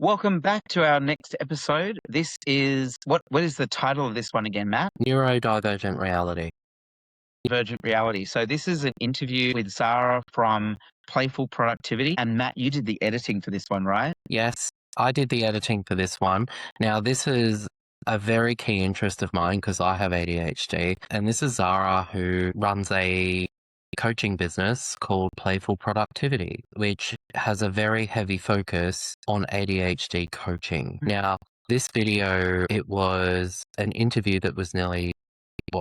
Welcome back to our next episode. This is what is the title of this one again, Matt? Neurodivergent reality. Divergent reality. So this is an interview with Zara from Playful Productivity. And Matt, you did the editing for this one, right? Yes, I did the editing for this one. Now, this is a very key interest of mine because I have ADHD. And this is Zara, who runs a coaching business called Playful Productivity, which has a very heavy focus on ADHD coaching. Now, this video, it was an interview that was nearly,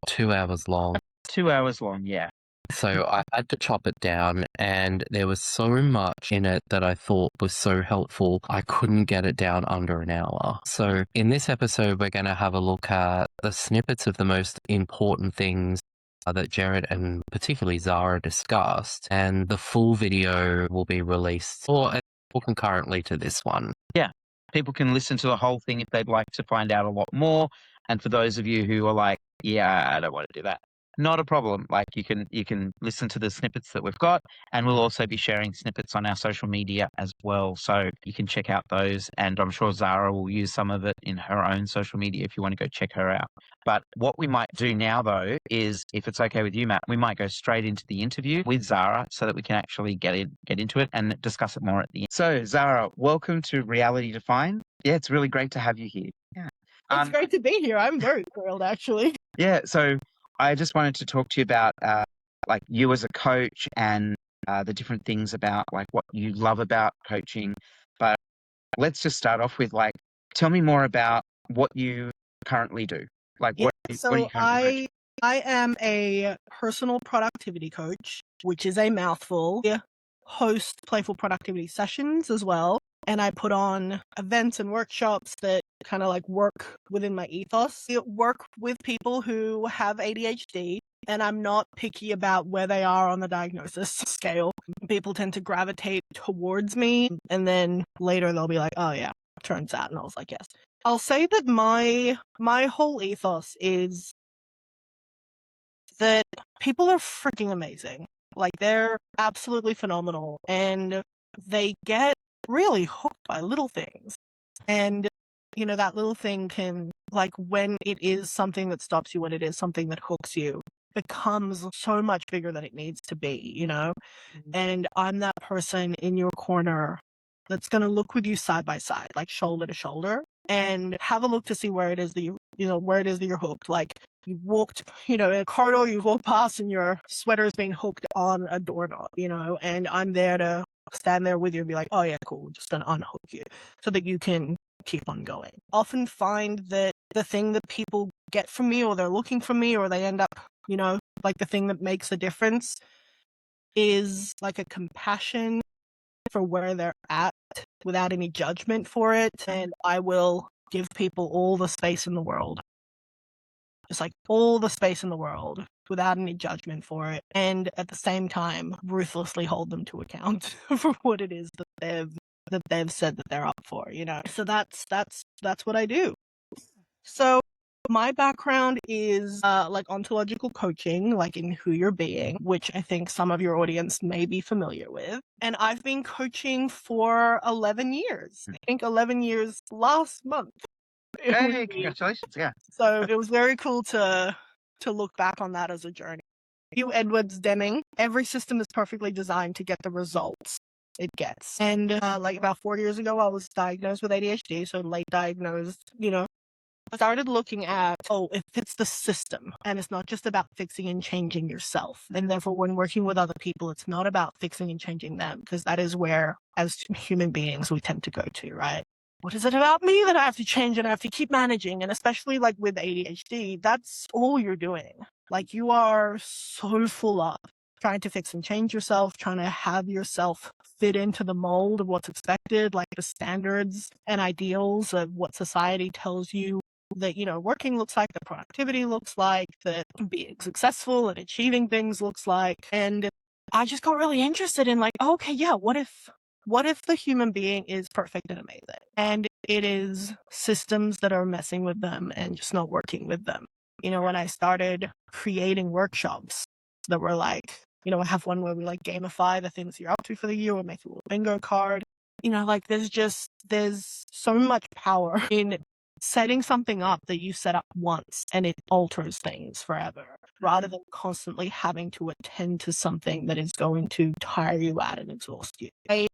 2 hours long. 2 hours long, yeah. So I had to chop it down, and there was so much in it that I thought was so helpful, I couldn't get it down under an hour. So in this episode, we're going to have a look at the snippets of the most important things that Gerard and particularly Zara discussed, and the full video will be released or concurrently to this one. Yeah, people can listen to the whole thing if they'd like to find out a lot more. And for those of you who are like, yeah, I don't want to do that, not a problem. Like you can listen to the snippets that we've got, and we'll also be sharing snippets on our social media as well. So you can check out those, and I'm sure Zara will use some of it in her own social media if you want to go check her out. But what we might do now, though, is if it's okay with you, Matt, we might go straight into the interview with Zara so that we can actually get into it and discuss it more at the end. So, Zara, welcome to Reality Defined. Yeah, it's really great to have you here. Yeah, it's great to be here. I'm very thrilled, actually. Yeah, so I just wanted to talk to you about like you as a coach and the different things about like what you love about coaching. But let's just start off with like, tell me more about what you currently do. Like what are you currently coaching? I am a personal productivity coach, which is a mouthful. I host playful productivity sessions as well. And I put on events and workshops that kind of like work within my ethos. I work with people who have ADHD, and I'm not picky about where they are on the diagnosis scale. People tend to gravitate towards me, and then later they'll be like, oh yeah, turns out. And I was like, yes. I'll say that my whole ethos is that people are freaking amazing. Like they're absolutely phenomenal, and they get really hooked by little things. And you know, that little thing can, like, when it is something that stops you, when it is something that hooks you, becomes so much bigger than it needs to be, you know? And I'm that person in your corner that's going to look with you side by side, like shoulder to shoulder, and have a look to see where it is that where it is that you're hooked. Like you walked, in a corridor, you walk past and your sweater is being hooked on a doorknob, and I'm there to stand there with you and be like, oh yeah, cool, just gonna unhook you so that you can keep on going. Often find that the thing that people get from me, or they're looking for me, or they end up, like the thing that makes a difference is like a compassion for where they're at without any judgment for it. And I will give people all the space in the world. Just like all the space in the world without any judgment for it. And at the same time, ruthlessly hold them to account for what it is that they've said that they're up for, So that's what I do. So my background is like ontological coaching, like in Who You're Being, which I think some of your audience may be familiar with. And I've been coaching for 11 years. I think 11 years last month. Hey, congratulations. Yeah. So it was very cool to look back on that as a journey. Hugh Edwards Deming, every system is perfectly designed to get the results it gets. And like about 4 years ago, I was diagnosed with ADHD, so late diagnosed, I started looking at, if it's the system, and it's not just about fixing and changing yourself. And therefore, when working with other people, it's not about fixing and changing them, because that is where, as human beings, we tend to go to, right? What is it about me that I have to change and I have to keep managing? And especially like with ADHD, that's all you're doing. Like you are so full up trying to fix and change yourself, trying to have yourself fit into the mold of what's expected, like the standards and ideals of what society tells you that, working looks like, that productivity looks like, that being successful and achieving things looks like. And I just got really interested in like, okay, yeah, what if the human being is perfect and amazing, and it is systems that are messing with them and just not working with them? When I started creating workshops that were like, I have one where we like gamify the things you're up to for the year, or make a little bingo card. like there's so much power in setting something up that you set up once and it alters things forever, rather than constantly having to attend to something that is going to tire you out and exhaust you. I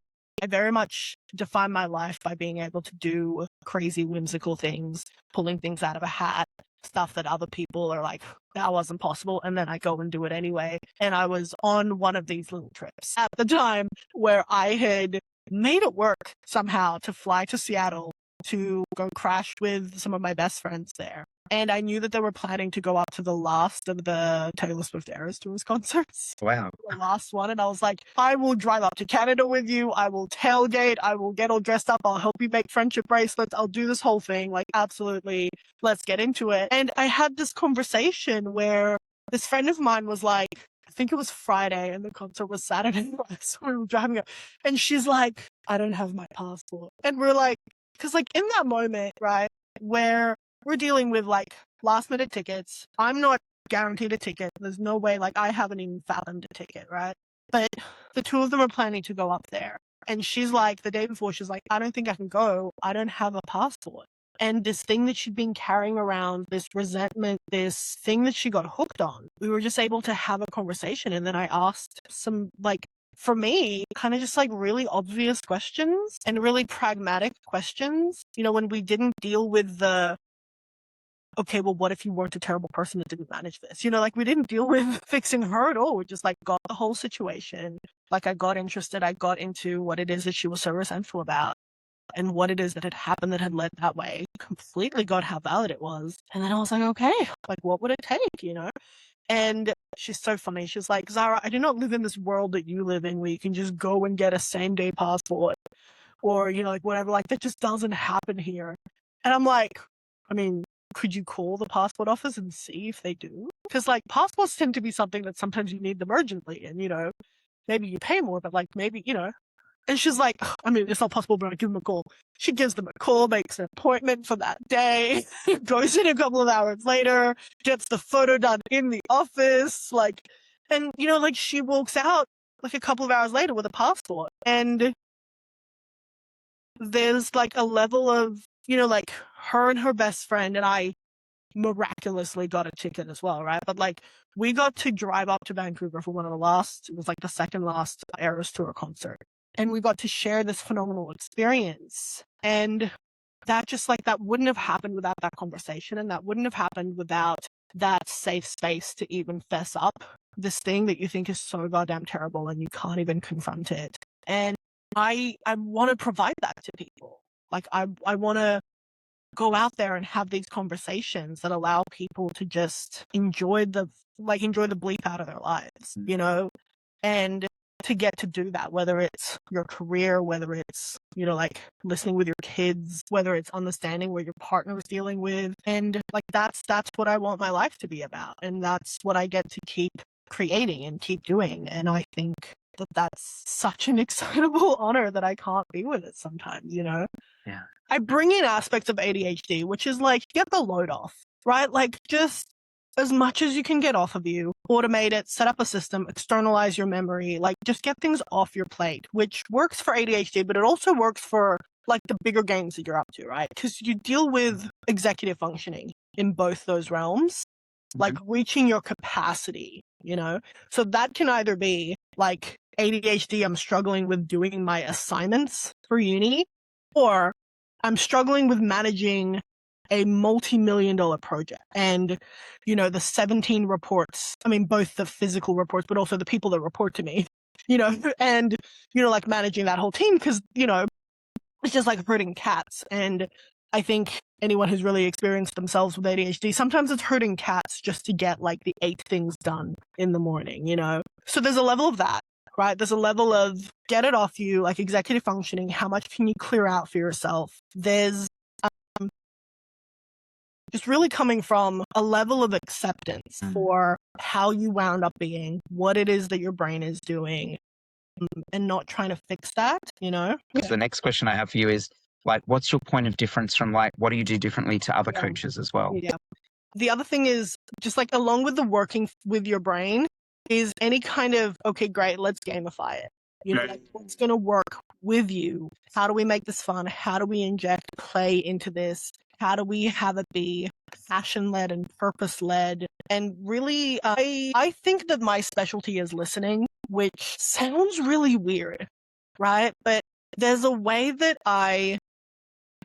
very much define my life by being able to do crazy, whimsical things, pulling things out of a hat, stuff that other people are like, that wasn't possible, and then I go and do it anyway. And I was on one of these little trips at the time where I had made it work somehow to fly to Seattle to go crash with some of my best friends there. And I knew that they were planning to go up to the last of the Taylor Swift Eras Tours concerts. Wow. The last one. And I was like, I will drive up to Canada with you. I will tailgate. I will get all dressed up. I'll help you make friendship bracelets. I'll do this whole thing. Like, absolutely. Let's get into it. And I had this conversation where this friend of mine was like, I think it was Friday and the concert was Saturday. So we were driving up and she's like, I don't have my passport. And we're like, because like in that moment, right, where we're dealing with like last minute tickets, I'm not guaranteed a ticket. There's no way, like I haven't even fathomed a ticket, right? But the two of them are planning to go up there. And she's like, the day before, she's like, I don't think I can go. I don't have a passport. And this thing that she'd been carrying around, this resentment, this thing that she got hooked on, we were just able to have a conversation. And then I asked some, like, for me, kind of just like really obvious questions and really pragmatic questions. When we didn't deal with the, okay, well, what if you weren't a terrible person that didn't manage this? Like we didn't deal with fixing her at all. We just like got the whole situation. Like I got interested. I got into what it is that she was so resentful about and what it is that had happened that had led that way. Completely got how valid it was. And then I was like, okay, like what would it take, And she's so funny. She's like, Zara, I do not live in this world that you live in where you can just go and get a same-day passport or, like whatever. Like that just doesn't happen here. And I'm like, I mean, could you call the passport office and see if they do? Because like passports tend to be something that sometimes you need them urgently and, maybe you pay more, but like maybe, And she's like, I mean, it's not possible, but I'll give them a call. She gives them a call, makes an appointment for that day, goes in a couple of hours later, gets the photo done in the office, and, like she walks out like a couple of hours later with a passport. And there's like a level of, like her and her best friend and I miraculously got a ticket as well, right? But like we got to drive up to Vancouver for it was like the second last Eras Tour concert. And we got to share this phenomenal experience. And that just like, that wouldn't have happened without that conversation. And that wouldn't have happened without that safe space to even fess up this thing that you think is so goddamn terrible and you can't even confront it. And I want to provide that to people. Like I want to go out there and have these conversations that allow people to just enjoy the bleep out of their lives, and to get to do that, whether it's your career, whether it's, like listening with your kids, whether it's understanding what your partner is dealing with. And like, that's what I want my life to be about. And that's what I get to keep creating and keep doing. And I think that that's such an excitable honor that I can't be with it sometimes, Yeah. I bring in aspects of ADHD, which is like, get the load off, right? Like just as much as you can get off of you, automate it, set up a system, externalize your memory, like just get things off your plate, which works for ADHD, but it also works for like the bigger games that you're up to, right? Because you deal with executive functioning in both those realms, like reaching your capacity, So that can either be like ADHD, I'm struggling with doing my assignments for uni, or I'm struggling with managing a multi-million-dollar project and, the 17 reports, I mean, both the physical reports, but also the people that report to me, and, like managing that whole team because, it's just like herding cats. And I think anyone who's really experienced themselves with ADHD, sometimes it's herding cats just to get like the 8 things done in the morning, So there's a level of that. Right? There's a level of get it off you, like executive functioning. How much can you clear out for yourself? There's just really coming from a level of acceptance for how you wound up being, what it is that your brain is doing, and not trying to fix that, The next question I have for you is like, what's your point of difference from like, what do you do differently to other coaches as well? Yeah. The other thing is just like along with the working with your brain is any kind of, okay, great, let's gamify it. You know, like, what's going to work with you? How do we make this fun? How do we inject play into this? How do we have it be passion-led and purpose-led? And really, I think that my specialty is listening, which sounds really weird, right? But there's a way that I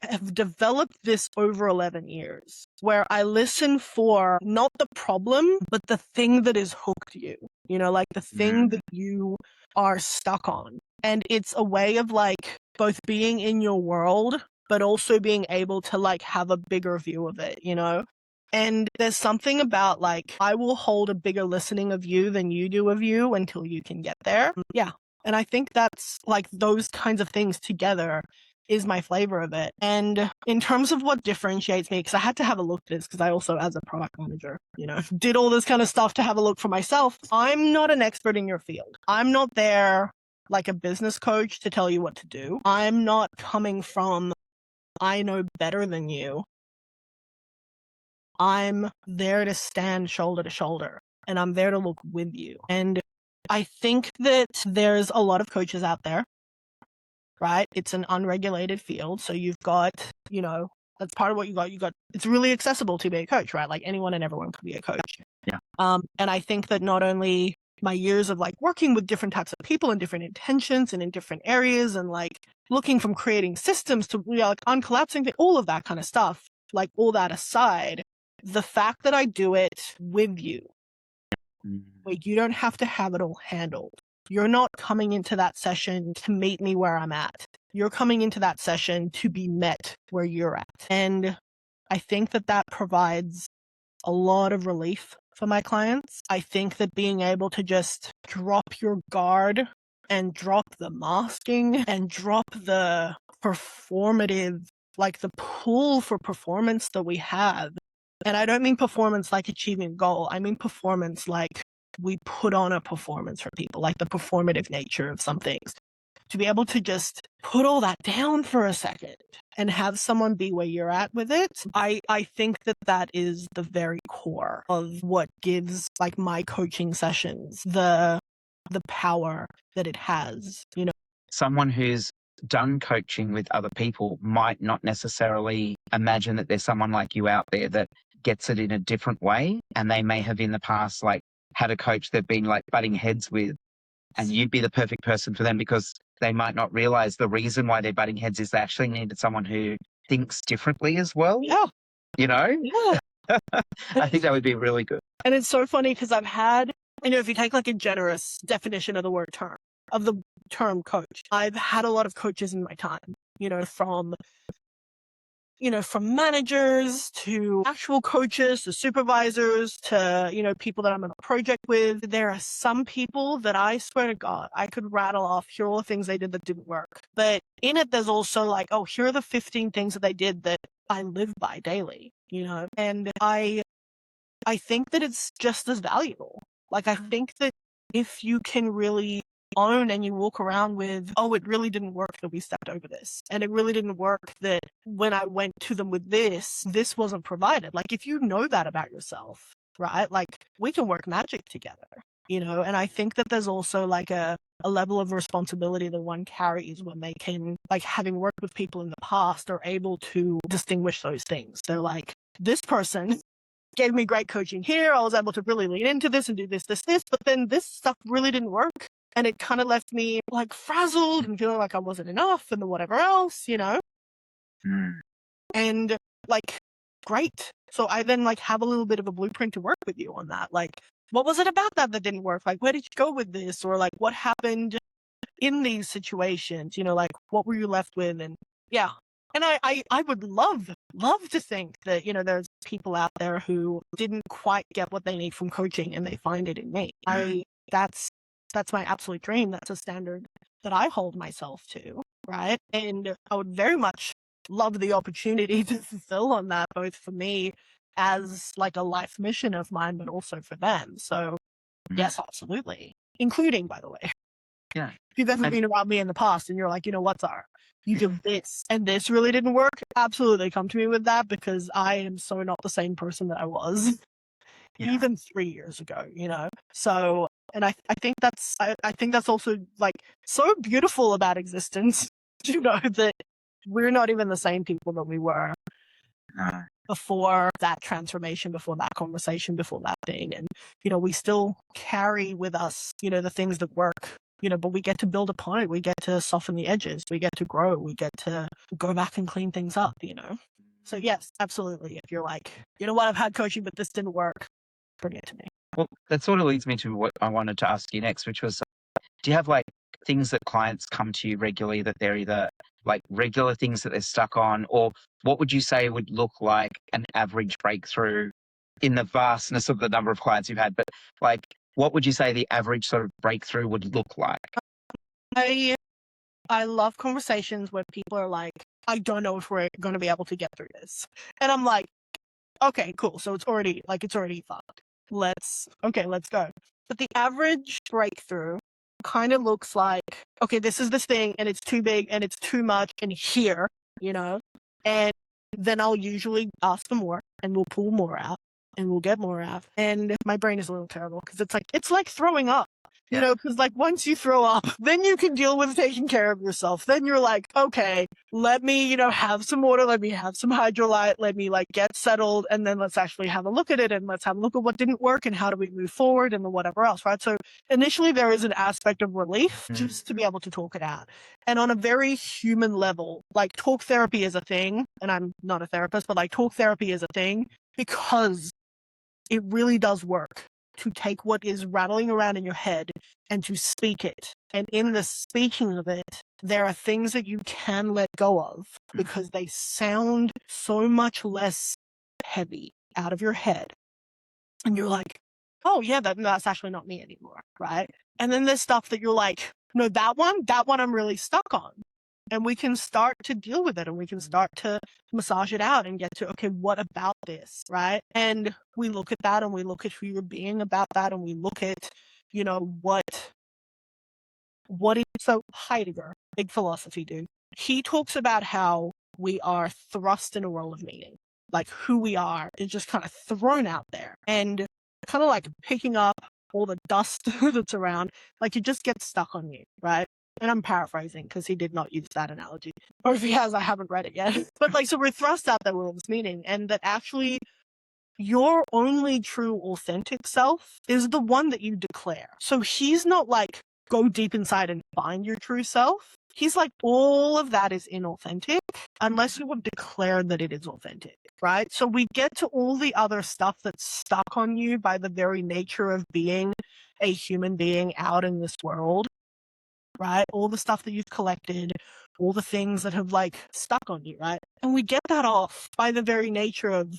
have developed this over 11 years where I listen for not the problem, but the thing that has hooked you, you know, like the thing that you are stuck on. And it's a way of like both being in your world, but also being able to like have a bigger view of it, you know? And there's something about like, I will hold a bigger listening of you than you do of you until you can get there. Yeah. And I think that's like those kinds of things together is my flavor of it. And in terms of what differentiates me, because I had to have a look at this, because I also, as a product manager, you know, did all this kind of stuff to have a look for myself. I'm not an expert in your field. I'm not there like a business coach to tell you what to do. I'm not coming from, I know better than you. I'm there to stand shoulder to shoulder, and I'm there to look with you. And I think that there's a lot of coaches out there, right? It's an unregulated field. So you've got, you know, that's part of what you got. It's really accessible to be a coach, right? Like anyone and everyone can be a coach. Yeah. And I think that not only my years of like working with different types of people and different intentions and in different areas and like looking from creating systems to, you know, like uncollapsing, all of that kind of stuff, like all that aside, the fact that I do it with you, where you don't have to have it all handled. You're not coming into that session to meet me where I'm at. You're coming into that session to be met where you're at. And I think that that provides a lot of relief for my clients. I think that being able to just drop your guard and drop the masking and drop the performative, like the pull for performance that we have. And I don't mean performance like achieving a goal. I mean performance like we put on a performance for people, like the performative nature of some things. To be able to just put all that down for a second and have someone be where you're at with it, I think that that is the very core of what gives like my coaching sessions the power that it has, you know. Someone who's done coaching with other people might not necessarily imagine that there's someone like you out there that gets it in a different way, and they may have in the past like had a coach they've been like butting heads with, and you'd be the perfect person for them because they might not realize the reason why they're butting heads is they actually needed someone who thinks differently as well. Yeah. You know? Yeah. I think that would be really good. And it's so funny because I've had, you know, if you take like a generous definition of the term coach, I've had a lot of coaches in my time, you know, from managers to actual coaches to supervisors to, you know, people that I'm on a project with. There are some people that I swear to God, I could rattle off, here are all the things they did that didn't work. But in it, there's also like, oh, here are the 15 things that they did that I live by daily, you know, and I think that it's just as valuable. Like, I think that if you can really own and you walk around with, oh, it really didn't work that we stepped over this. And it really didn't work that when I went to them with this wasn't provided. Like, if you know that about yourself, right? Like, we can work magic together, you know? And I think that there's also like a level of responsibility that one carries when they can, like, having worked with people in the past, are able to distinguish those things. They're like, this person gave me great coaching here. I was able to really lean into this and do this, but then this stuff really didn't work. And it kind of left me like frazzled and feeling like I wasn't enough and whatever else, you know? And like, great. So I then like have a little bit of a blueprint to work with you on that. Like, what was it about that didn't work? Like, where did you go with this? Or like, what happened in these situations? You know, like, what were you left with? And yeah. And I would love to think that, you know, there's people out there who didn't quite get what they need from coaching and they find it in me. That's my absolute dream. That's a standard that I hold myself to, right? And I would very much love the opportunity to fulfill on that, both for me as like a life mission of mine, but also for them. So yes, absolutely. Including, by the way. Yeah. If you've ever been around me in the past and you're like, you know what, Zara, you did this and this really didn't work, absolutely come to me with that, because I am so not the same person that I was. even 3 years ago, you know? So, and I think that's, I think that's also like so beautiful about existence, you know, that we're not even the same people that we were before that transformation, before that conversation, before that thing. And, you know, we still carry with us, you know, the things that work, you know, but we get to build upon it. We get to soften the edges. We get to grow. We get to go back and clean things up, you know? So yes, absolutely. If you're like, you know what, I've had coaching, but this didn't work, bring it to me. Well, that sort of leads me to what I wanted to ask you next, which was, do you have like things that clients come to you regularly that they're either like regular things that they're stuck on, or what would you say would look like an average breakthrough in the vastness of the number of clients you've had? But like, what would you say the average sort of breakthrough would look like? I love conversations where people are like, I don't know if we're going to be able to get through this. And I'm like, okay, cool. So it's already fucked. Let's go. But the average breakthrough kind of looks like, okay, this is this thing and it's too big and it's too much and here, you know, and then I'll usually ask for more and we'll pull more out and we'll get more out. And my brain is a little terrible because it's like throwing up. You know, because like once you throw up, then you can deal with taking care of yourself. Then you're like, okay, let me, you know, have some water, let me have some hydrolyte, let me like get settled, and then let's actually have a look at it and let's have a look at what didn't work and how do we move forward and whatever else, right? So initially there is an aspect of relief just to be able to talk it out. And on a very human level, like talk therapy is a thing, and I'm not a therapist, but like talk therapy is a thing because it really does work to take what is rattling around in your head and to speak it. And in the speaking of it, there are things that you can let go of because they sound so much less heavy out of your head. And you're like, oh yeah, that's actually not me anymore, right? And then there's stuff that you're like, no, that one I'm really stuck on. And we can start to deal with it and we can start to massage it out and get to, okay, what about this, right? And we look at that and we look at who you're being about that and we look at, you know, what is, so Heidegger, big philosophy dude, he talks about how we are thrust in a role of meaning. Like who we are is just kind of thrown out there and kind of like picking up all the dust that's around, like it just gets stuck on you, right? And I'm paraphrasing because he did not use that analogy. Or if he has, I haven't read it yet. But like, so we're thrust out there with this meaning, and that actually your only true authentic self is the one that you declare. So he's not like, go deep inside and find your true self. He's like, all of that is inauthentic unless you have declared that it is authentic, right? So we get to all the other stuff that's stuck on you by the very nature of being a human being out in this world. Right? All the stuff that you've collected, all the things that have like stuck on you, right? And we get that off by the very nature of,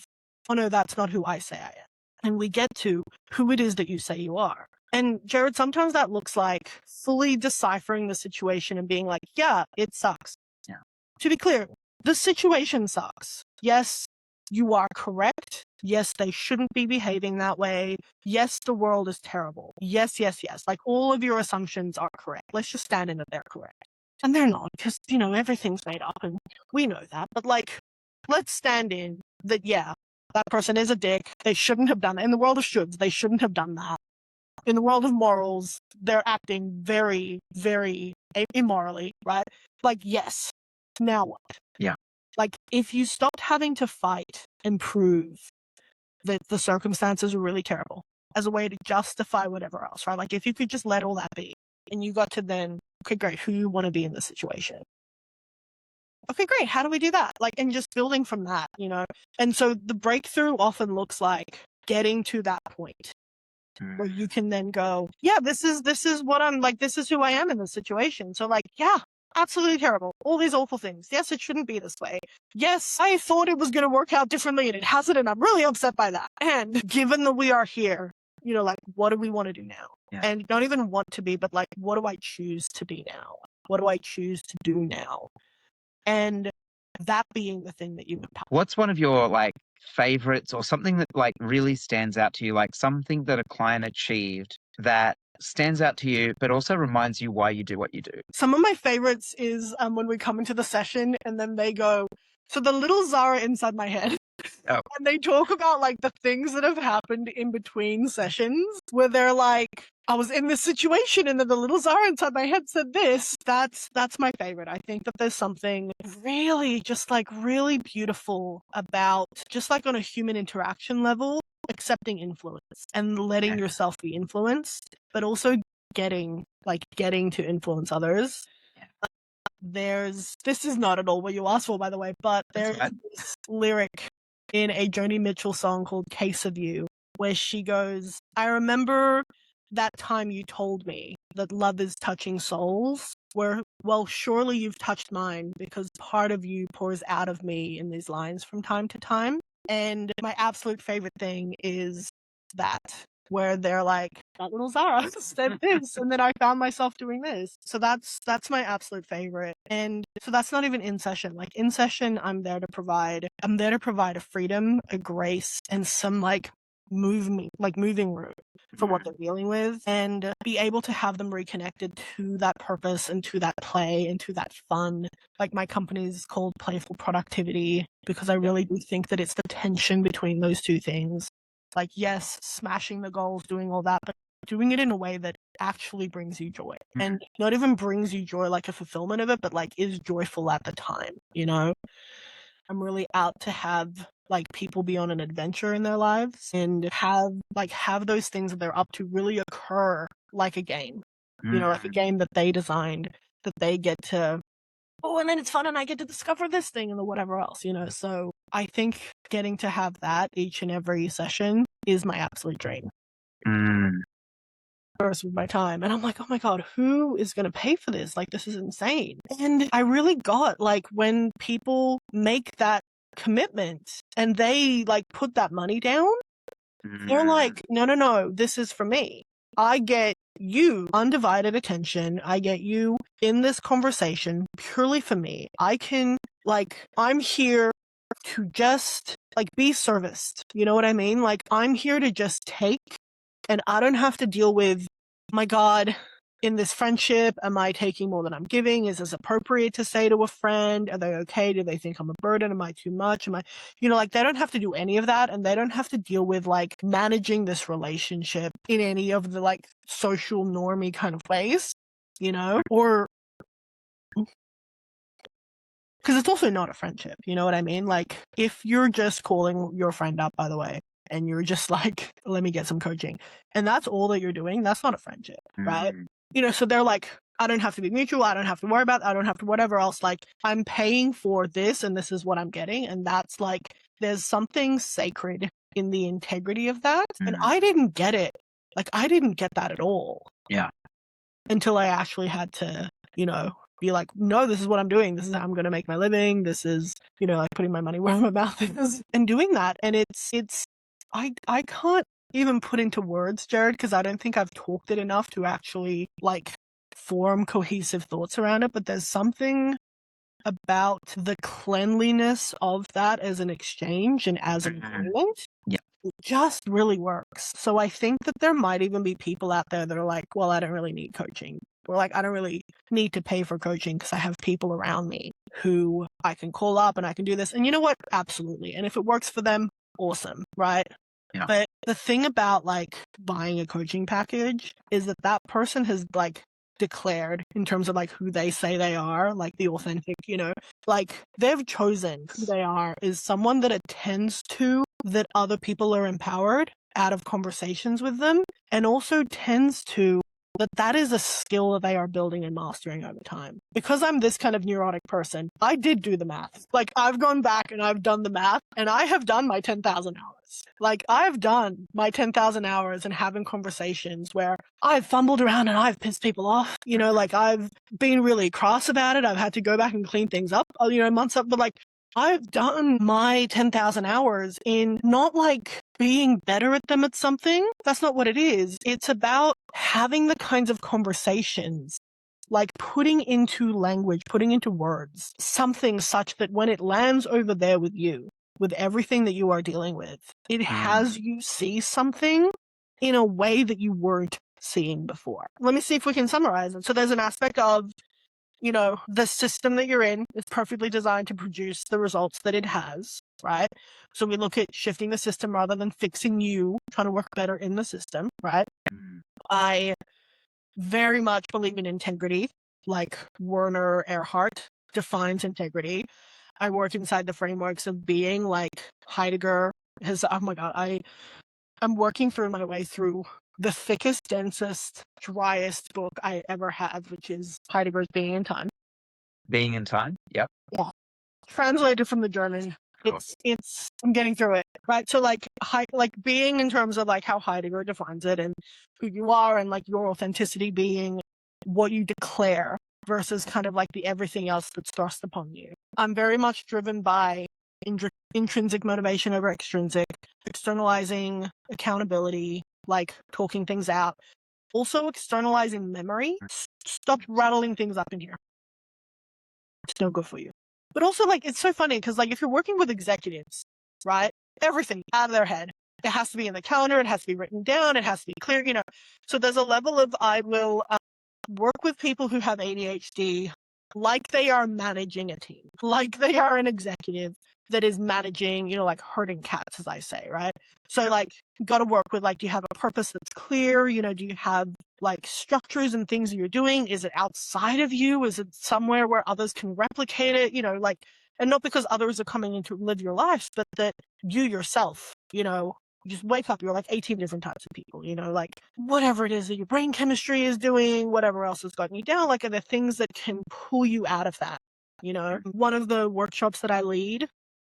oh no, that's not who I say I am. And we get to who it is that you say you are. And Gerard, sometimes that looks like fully deciphering the situation and being like, yeah, it sucks. Yeah. To be clear, the situation sucks. Yes, you are correct. Yes, they shouldn't be behaving that way. Yes, the world is terrible. Yes. Like all of your assumptions are correct. Let's just stand in that they're correct. And they're not because, you know, everything's made up and we know that. But like, let's stand in that, yeah, that person is a dick. They shouldn't have done that. In the world of shoulds, they shouldn't have done that. In the world of morals, they're acting very, very immorally, right? Like, yes. Now what? Yeah. Like, if you stopped having to fight and prove that the circumstances were really terrible as a way to justify whatever else, right? Like, if you could just let all that be and you got to then, okay, great, who you want to be in this situation? Okay, great, how do we do that? Like, and just building from that, you know? And so the breakthrough often looks like getting to that point where you can then go, yeah, this is what I'm like, this is who I am in this situation. So like, yeah, absolutely terrible. All these awful things. Yes, it shouldn't be this way. Yes, I thought it was going to work out differently and it hasn't, and I'm really upset by that. And given that we are here, you know, like, what do we want to do now? Yeah. And not even want to be, but like, what do I choose to be now? What do I choose to do now? And that being the thing that you empower. What's one of your like favorites or something that like really stands out to you, like something that a client achieved that stands out to you, but also reminds you why you do what you do? Some of my favorites is when we come into the session and then they go, so the little Zara inside my head Oh. And they talk about like the things that have happened in between sessions where they're like, I was in this situation and then the little Zara inside my head said this. That's my favorite. I think that there's something really just like really beautiful about just like on a human interaction level, accepting influence and letting yourself be influenced, but also getting to influence others. This is not at all what you asked for, by the way, but there's this lyric in a Joni Mitchell song called Case of You, where she goes, I remember that time you told me that love is touching souls, where, well, surely you've touched mine because part of you pours out of me in these lines from time to time. And my absolute favorite thing is that, where they're like, that little Zara said this, and then I found myself doing this. So that's my absolute favorite. And so that's not even in session. Like in session, I'm there to provide a freedom, a grace, and some like moving room for what they're dealing with, and be able to have them reconnected to that purpose and to that play and to that fun. Like my company is called Playful Productivity because I really do think that it's the tension between those two things. Like, yes, smashing the goals, doing all that, but doing it in a way that actually brings you joy. And not even brings you joy like a fulfillment of it, but like is joyful at the time, you know? I'm really out to have like people be on an adventure in their lives and have those things that they're up to really occur like a game. You know, like a game that they designed, that they get to, oh, and then it's fun and I get to discover this thing and the whatever else, you know? So I think getting to have that each and every session is my absolute dream. With my time, and I'm like, oh my god, who is gonna pay for this? Like, this is insane. And I really got like when people make that commitment and they like put that money down, they're like, no, this is for me. I get you undivided attention. I get you in this conversation purely for me. I'm here to just like be serviced. You know what I mean? Like, I'm here to just take, and I don't have to deal with, my God, in this friendship, am I taking more than I'm giving? Is this appropriate to say to a friend? Are they okay? Do they think I'm a burden? Am I too much? Like, they don't have to do any of that, and they don't have to deal with like managing this relationship in any of the like social normie kind of ways, you know? Or because it's also not a friendship, you know what I mean? Like, if you're just calling your friend up, by the way, and you're just like, let me get some coaching, and that's all that you're doing, that's not a friendship, right? You know, so they're like, I don't have to be mutual, I don't have to worry about, I don't have to whatever else, like, I'm paying for this and this is what I'm getting, and that's like, there's something sacred in the integrity of that, and I didn't get it. Like, I didn't get that at all. Yeah. Until I actually had to, you know, be like, no, this is what I'm doing. This is how I'm going to make my living. This is, you know, like putting my money where my mouth is and doing that. And I can't even put into words, Jared, because I don't think I've talked it enough to actually like form cohesive thoughts around it. But there's something about the cleanliness of that as an exchange and as an agreement. Yeah. It just really works. So I think that there might even be people out there that are like, well, I don't really need coaching. Or like, I don't really need to pay for coaching because I have people around me who I can call up and I can do this. And you know what? Absolutely. And if it works for them, awesome, right? Yeah. But the thing about like buying a coaching package is that person has like declared in terms of like who they say they are, like the authentic, you know, like they've chosen who they are is someone that attends to that other people are empowered out of conversations with them, and also tends to that is a skill that they are building and mastering over time. Because I'm this kind of neurotic person, I did do the math. Like, I've gone back and I've done the math, and I have done my 10,000 hours. Like, I've done my 10,000 hours and having conversations where I've fumbled around and I've pissed people off. You know, like, I've been really cross about it. I've had to go back and clean things up, you know, months up. But, like, I've done my 10,000 hours in not like being better at them at something. That's not what it is. It's about having the kinds of conversations, like putting into language, putting into words, something such that when it lands over there with you, with everything that you are dealing with, it has you see something in a way that you weren't seeing before. Let me see if we can summarize it. So there's an aspect of you know, the system that you're in is perfectly designed to produce the results that it has, right? So we look at shifting the system rather than fixing you, trying to work better in the system, right? I very much believe in integrity, like Werner Erhard defines integrity. I work inside the frameworks of being, like Heidegger has, oh my God, I'm working through my way through the thickest, densest, driest book I ever have, which is Heidegger's Being in Time. Being in Time. Yep. Yeah. Translated from the German. I'm getting through it, right? So like being in terms of like how Heidegger defines it and who you are and like your authenticity being what you declare versus kind of like the everything else that's thrust upon you. I'm very much driven by intrinsic motivation over extrinsic, externalizing accountability, like talking things out. Also externalizing memory. Stop rattling things up in here. It's no good for you. But also, like, it's so funny because, like, if you're working with executives, right, everything out of their head, it has to be in the calendar, it has to be written down, it has to be clear, you know. So there's a level of I will work with people who have ADHD like they are managing a team, like they are an executive that is managing, you know, like herding cats, as I say, right? So, like, got to work with, like, do you have a purpose that's clear? You know, do you have, like, structures and things that you're doing? Is it outside of you? Is it somewhere where others can replicate it? You know, like, and not because others are coming in to live your lives, but that you yourself, you know, you just wake up, you're like 18 different types of people, you know, like whatever it is that your brain chemistry is doing, whatever else has gotten you down, like, are there things that can pull you out of that? You know, one of the workshops that I lead,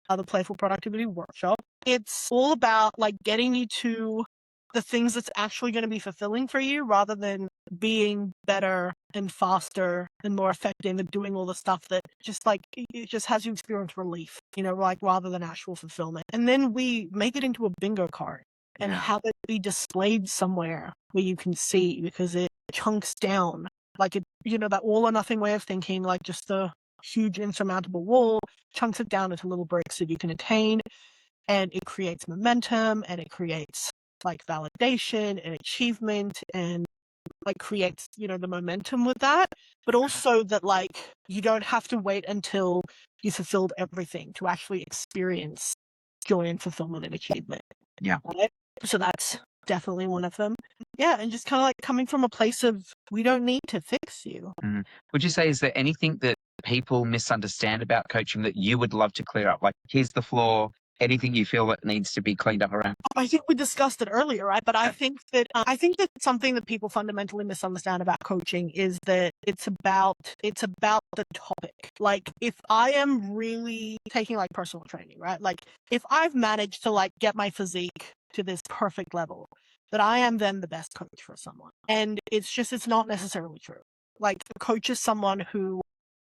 the Playful Productivity Workshop, it's all about like getting you to the things that's actually going to be fulfilling for you rather than being better and faster and more effective and doing all the stuff that just like, it just has you experience relief, you know, like rather than actual fulfillment. And then we make it into a bingo card and have it be displayed somewhere where you can see because it chunks down like it, you know, that all or nothing way of thinking, like just the huge insurmountable wall, chunks it down into little bricks that you can attain, and it creates momentum and it creates like validation and achievement and like creates, you know, the momentum with that, but also that like you don't have to wait until you fulfilled everything to actually experience joy and fulfillment and achievement. Yeah. Right? So that's definitely one of them. Yeah, and just kind of like coming from a place of we don't need to fix you. Would you say, is there anything that people misunderstand about coaching that you would love to clear up? Like, here's the flaw, anything you feel that needs to be cleaned up around? I think we discussed it earlier, right? But I think that something that people fundamentally misunderstand about coaching is that it's about the topic. Like, if I am really taking like personal training, right? Like, if I've managed to like get my physique to this perfect level, that I am then the best coach for someone. And it's not necessarily true. Like, a coach is someone who,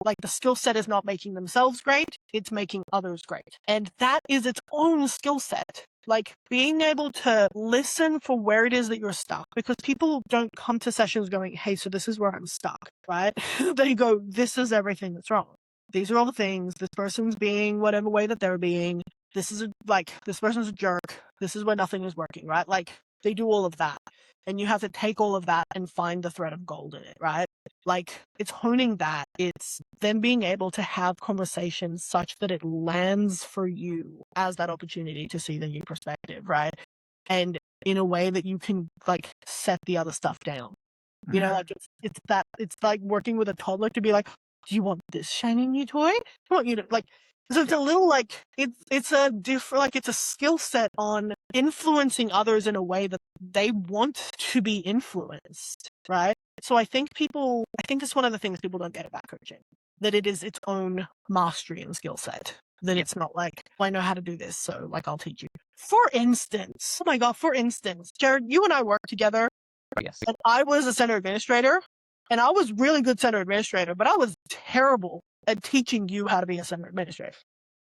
like, the skill set is not making themselves great, it's making others great. And that is its own skill set. Like, being able to listen for where it is that you're stuck, because people don't come to sessions going, hey, so this is where I'm stuck, right? They go, this is everything that's wrong. These are all the things. This person's being whatever way that they're being. This person's a jerk. This is where nothing is working, right? Like, they do all of that. And you have to take all of that and find the thread of gold in it, right? Like, it's honing that. It's them being able to have conversations such that it lands for you as that opportunity to see the new perspective, right? And in a way that you can, like, set the other stuff down. You know, like, it's like working with a toddler to be like, do you want this shiny new toy? I want you to, like, so it's a little like, it's a different, like, it's a skill set on influencing others in a way that they want to be influenced, right? So I think it's one of the things people don't get about coaching, that it is its own mastery and skill set. That it's not like, well, I know how to do this, so like I'll teach you. For instance, oh my God, Jared, you and I worked together. Yes. And I was a center administrator, and I was really good center administrator, but I was terrible at teaching you how to be a center administrator.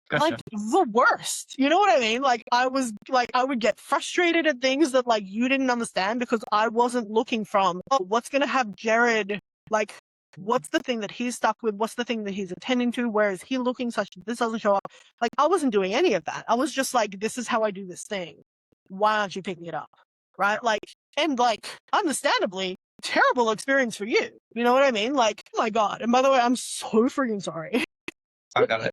Gotcha. Like, the worst. You know what I mean? Like, I would get frustrated at things that like you didn't understand because I wasn't looking from, oh, what's going to have Gerard, like, what's the thing that he's stuck with? What's the thing that he's attending to? Where is he looking such that this doesn't show up? Like, I wasn't doing any of that. I was just like, this is how I do this thing. Why aren't you picking it up? Right? Like, and like, understandably, terrible experience for you. You know what I mean? Like, oh my God. And by the way, I'm so freaking sorry. I got it.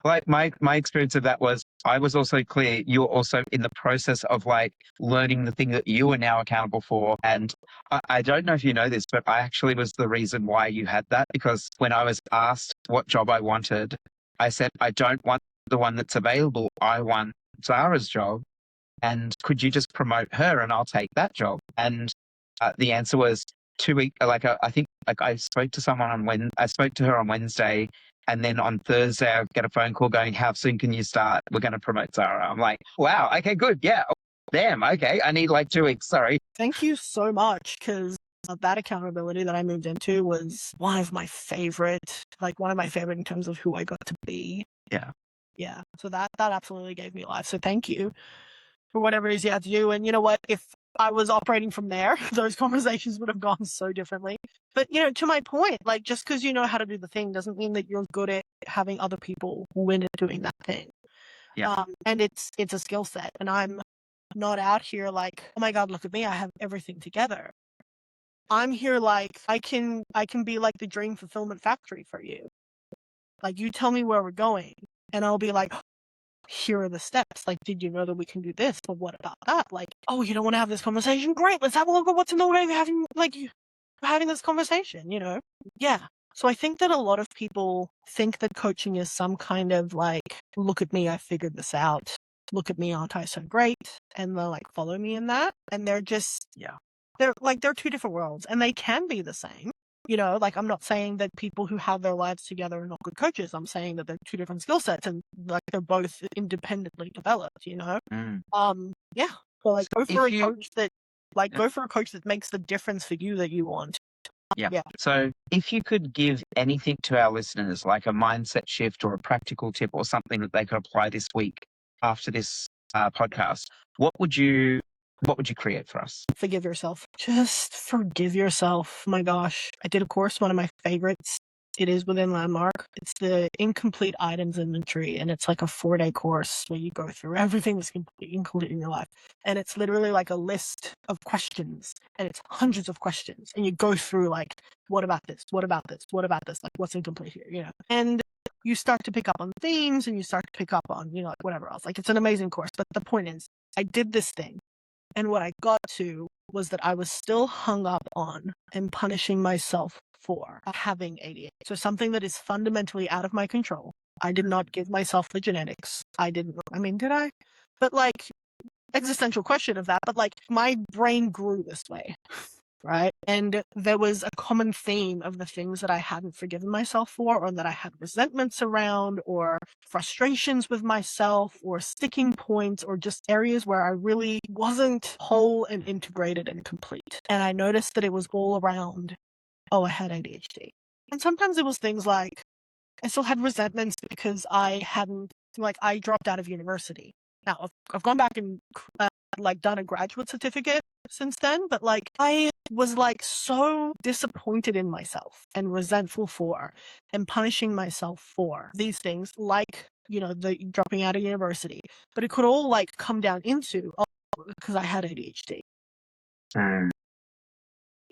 Like my experience of that was I was also clear you're also in the process of like learning the thing that you are now accountable for. And I don't know if you know this, but I actually was the reason why you had that, because when I was asked what job I wanted, I said, I don't want the one that's available. I want Zara's job. And could you just promote her and I'll take that job? And the answer was 2 weeks. I think like I spoke to someone I spoke to her on Wednesday, and then on Thursday I get a phone call going, "How soon can you start? We're going to promote Zara." I'm like, "Wow, okay, good, yeah, oh, damn, okay, I need like 2 weeks. Sorry." Thank you so much, because that accountability that I moved into was one of my favorite in terms of who I got to be. Yeah. So that absolutely gave me life. So thank you for whatever it is you had to do. And you know what? If I was operating from there, those conversations would have gone so differently. But, you know, to my point, like, just because you know how to do the thing doesn't mean that you're good at having other people win at doing that thing. Yeah. And it's a skill set. And I'm not out here like, oh my God, look at me, I have everything together. I'm here like, I can be like the dream fulfillment factory for you. Like, you tell me where we're going, and I'll be like, here are the steps. Like, did you know that we can do this? But what about that? Like, oh, you don't want to have this conversation? Great, let's have a look at what's in the way of having this conversation, you know? Yeah. So I think that a lot of people think that coaching is some kind of like, look at me, I figured this out. Look at me, aren't I so great? And they'll like follow me in that. And they're just, they're two different worlds, and they can be the same. You know, like, I'm not saying that people who have their lives together are not good coaches. I'm saying that they're two different skill sets, and like they're both independently developed, you know? Yeah. So like go for a coach that makes the difference for you that you want. Yeah. So if you could give anything to our listeners, like a mindset shift or a practical tip or something that they could apply this week after this podcast, what would you create for us? Forgive yourself. Just forgive yourself. My gosh. I did a course, one of my favorites. It is within Landmark. It's the incomplete items inventory, and it's like a 4-day course where you go through everything that's included in your life. And it's literally like a list of questions, and it's hundreds of questions. And you go through like, what about this? What about this? What about this? Like, what's incomplete here? You know? And you start to pick up on themes, and you start to pick up on, you know, like whatever else. Like, it's an amazing course. But the point is, I did this thing. And what I got to was that I was still hung up on and punishing myself for having ADHD. So something that is fundamentally out of my control. I did not give myself the genetics. Did I? But like, existential question of that, but like, my brain grew this way. Right. And there was a common theme of the things that I hadn't forgiven myself for, or that I had resentments around, or frustrations with myself, or sticking points, or just areas where I really wasn't whole and integrated and complete. And I noticed that it was all around, I had ADHD. And sometimes it was things like, I still had resentments because I dropped out of university. Now, I've gone back and done a graduate certificate since then, but like, I was like so disappointed in myself and resentful for and punishing myself for these things, like, you know, the dropping out of university. But it could all like come down into, because I had ADHD.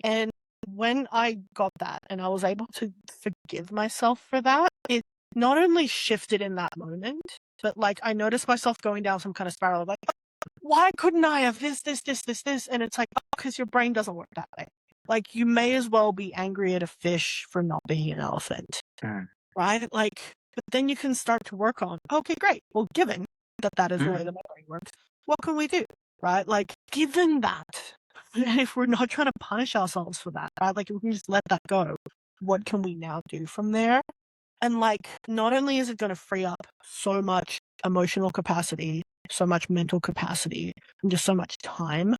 And when I got that and I was able to forgive myself for that, it not only shifted in that moment, but like, I noticed myself going down some kind of spiral of like, why couldn't I have this? And it's like, because your brain doesn't work that way. Like, you may as well be angry at a fish for not being an elephant. Right? Like, but then you can start to work on, okay, great. Well, given that is the way that my brain works, what can we do? Right? Like, given that, and if we're not trying to punish ourselves for that, right? Like, if we just let that go, what can we now do from there? And like, not only is it going to free up so much emotional capacity, so much mental capacity, and just so much time,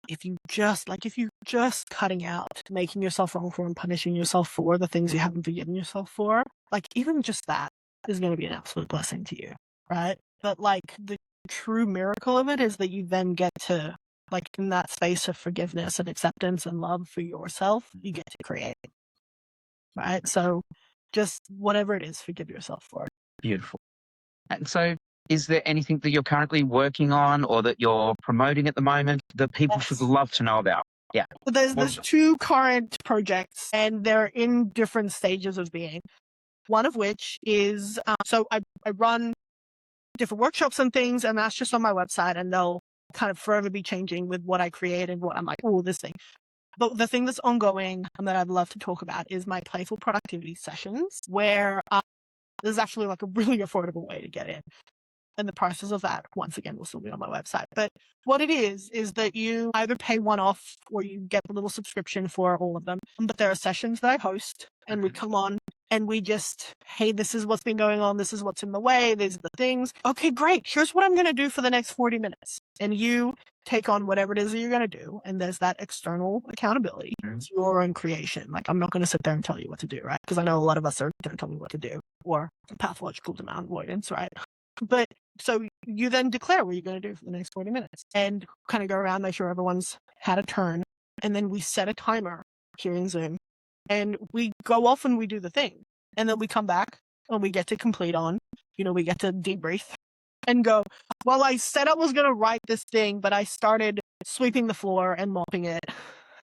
if you just cutting out making yourself wrong for and punishing yourself for the things you haven't forgiven yourself for, like, even just that is going to be an absolute blessing to you, right? But like, the true miracle of it is that you then get to, like, in that space of forgiveness and acceptance and love for yourself, you get to create, right? So just whatever it is, forgive yourself for it. Beautiful. And so, is there anything that you're currently working on or that you're promoting at the moment that people should love to know about? Yeah. There's two current projects, and they're in different stages of being. One of which is, so I run different workshops and things, and that's just on my website, and they'll kind of forever be changing with what I create and what I'm like, oh, this thing. But the thing that's ongoing and that I'd love to talk about is my playful productivity sessions, where there's actually like a really affordable way to get in. And the prices of that, once again, will still be on my website. But what it is that you either pay one off or you get a little subscription for all of them. But there are sessions that I host, and we come on and we just, hey, this is what's been going on. This is what's in the way. These are the things. Okay, great. Here's what I'm going to do for the next 40 minutes. And you take on whatever it is that you're going to do. And there's that external accountability. It's your own creation. Like, I'm not going to sit there and tell you what to do, right? Because I know a lot of us are, don't tell me what to do, or pathological demand avoidance, right? But so you then declare what you're going to do for the next 40 minutes and kind of go around, make sure everyone's had a turn. And then we set a timer here in Zoom, and we go off and we do the thing. And then we come back and we get to complete on, we get to debrief and go, well, I said I was going to write this thing, but I started sweeping the floor and mopping it,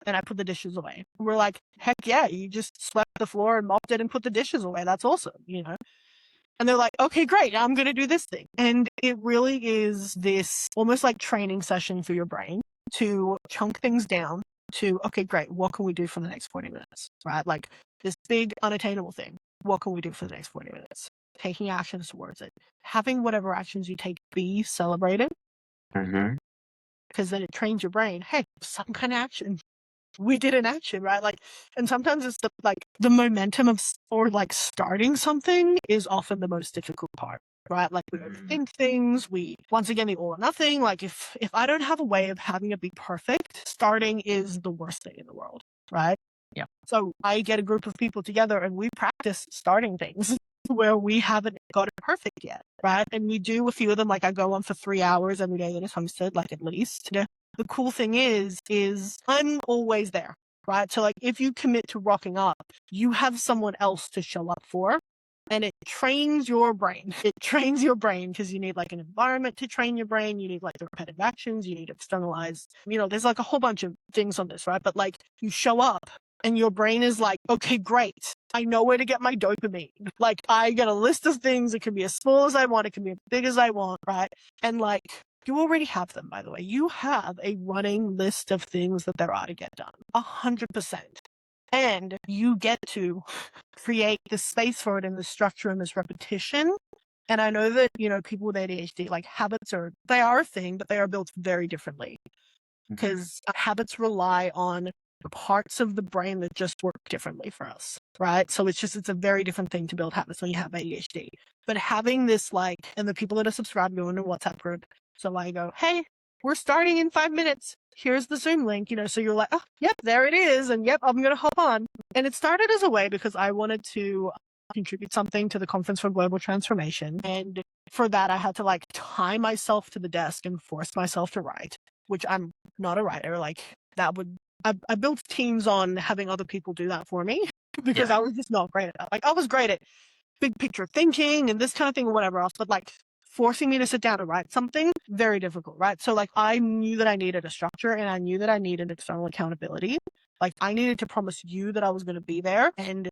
and I put the dishes away. We're like, heck yeah, you just swept the floor and mopped it and put the dishes away. That's awesome, And they're like, okay, great, I'm going to do this thing. And it really is this almost like training session for your brain to chunk things down to, okay, great, what can we do for the next 40 minutes, right? Like this big unattainable thing. What can we do for the next 40 minutes? Taking actions towards it. Having whatever actions you take be celebrated. Because then it trains your brain, hey, some kind of action. We did an action, right? Like, and sometimes it's the momentum of, or like starting something is often the most difficult part, right? Like we overthink things. We, once again, the all or nothing. Like if I don't have a way of having it be perfect, starting is the worst thing in the world, right? Yeah. So I get a group of people together and we practice starting things where we haven't got it perfect yet, right? And we do a few of them. Like I go on for 3 hours every day that it's hosted, like at least. The cool thing is I'm always there, right? So like if you commit to rocking up, you have someone else to show up for, and it trains your brain. It trains your brain because you need like an environment to train your brain. You need like the repetitive actions. You need to externalize, there's like a whole bunch of things on this, right? But like you show up and your brain is like, okay, great. I know where to get my dopamine. Like I get a list of things. It can be as small as I want. It can be as big as I want, right? And like, you already have them, by the way. You have a running list of things that there are to get done. 100%. And you get to create the space for it and the structure and this repetition. And I know that, people with ADHD, like habits they are a thing, but they are built very differently. Because habits rely on parts of the brain that just work differently for us, right? So it's a very different thing to build habits when you have ADHD. But having this and the people that are subscribed go into WhatsApp group. So I go, hey, we're starting in 5 minutes. Here's the Zoom link, so you're like, oh, yep, there it is. And yep, I'm going to hop on. And it started as a way because I wanted to contribute something to the Conference for Global Transformation. And for that, I had to tie myself to the desk and force myself to write, which I'm not a writer. I built teams on having other people do that for me because I was just not great at that. I was great at big picture thinking and this kind of thing or whatever else, but forcing me to sit down and write something, very difficult, right? So I knew that I needed a structure and I knew that I needed external accountability. I needed to promise you that I was going to be there and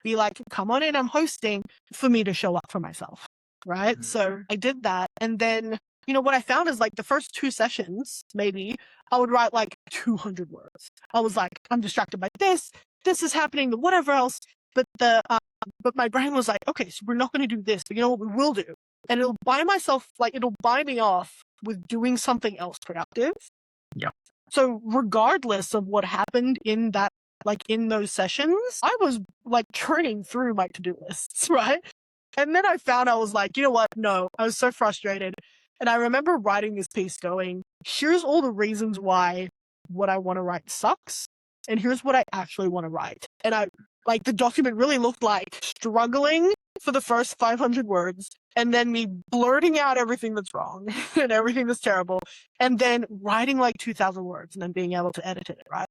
be like, come on in, I'm hosting, for me to show up for myself, right? So I did that. And then, what I found is the first 2 sessions, maybe, I would write 200 words. I was like, I'm distracted by this is happening, whatever else. But but my brain was like, okay, so we're not going to do this, but you know what we will do? And it'll buy me off with doing something else productive. Yeah. So regardless of what happened in that, in those sessions, I was churning through my to-do lists, right? And then I found I was like, you know what? No, I was so frustrated. And I remember writing this piece going, here's all the reasons why what I want to write sucks. And here's what I actually want to write. And the document really looked like struggling for the first 500 words and then me blurting out everything that's wrong and everything that's terrible and then writing 2,000 words and then being able to edit it, right?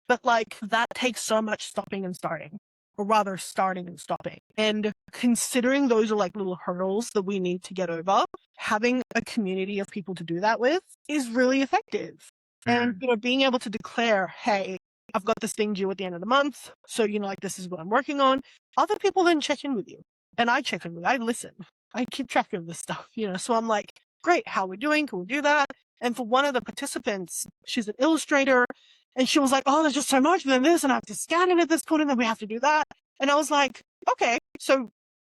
But that takes so much stopping and starting, or rather starting and stopping. And considering those are little hurdles that we need to get over, having a community of people to do that with is really effective. And, being able to declare, hey, I've got this thing due at the end of the month. So, like, this is what I'm working on. Other people then check in with you. And I check in with you. I listen. I keep track of this stuff, So I'm like, great, how are we doing? Can we do that? And for one of the participants, she's an illustrator. And she was like, oh, there's just so much than this. And I have to scan it at this point. And then we have to do that. And I was like, okay, so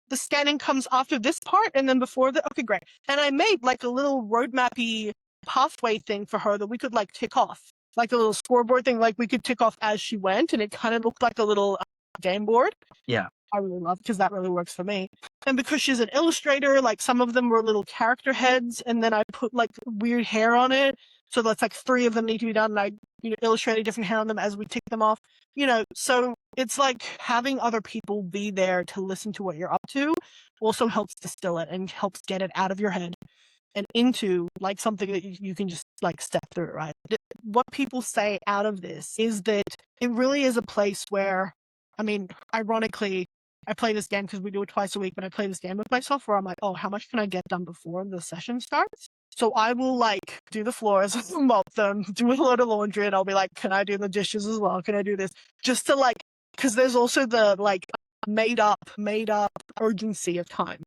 the scanning comes after this part. And then before the, okay, great. And I made like a little roadmap-y pathway thing for her that we could like tick off, like a little scoreboard thing, like we could tick off as she went, and it kind of looked like a little game board. Yeah. I really love because that really works for me. And because she's an illustrator, like some of them were little character heads, and then I put like weird hair on it. So that's like 3 of them need to be done, and I illustrated different hair on them as we tick them off. So it's like having other people be there to listen to what you're up to also helps distill it and helps get it out of your head and into like something that you can just like step through, right? What people say out of this is that it really is a place where, ironically, I play this game because we do it twice a week, but I play this game with myself where I'm like, oh, how much can I get done before the session starts? So I will like do the floors, mop them, do a load of laundry, and I'll be like, can I do the dishes as well? Can I do this? Just to like, because there's also the like made up urgency of time.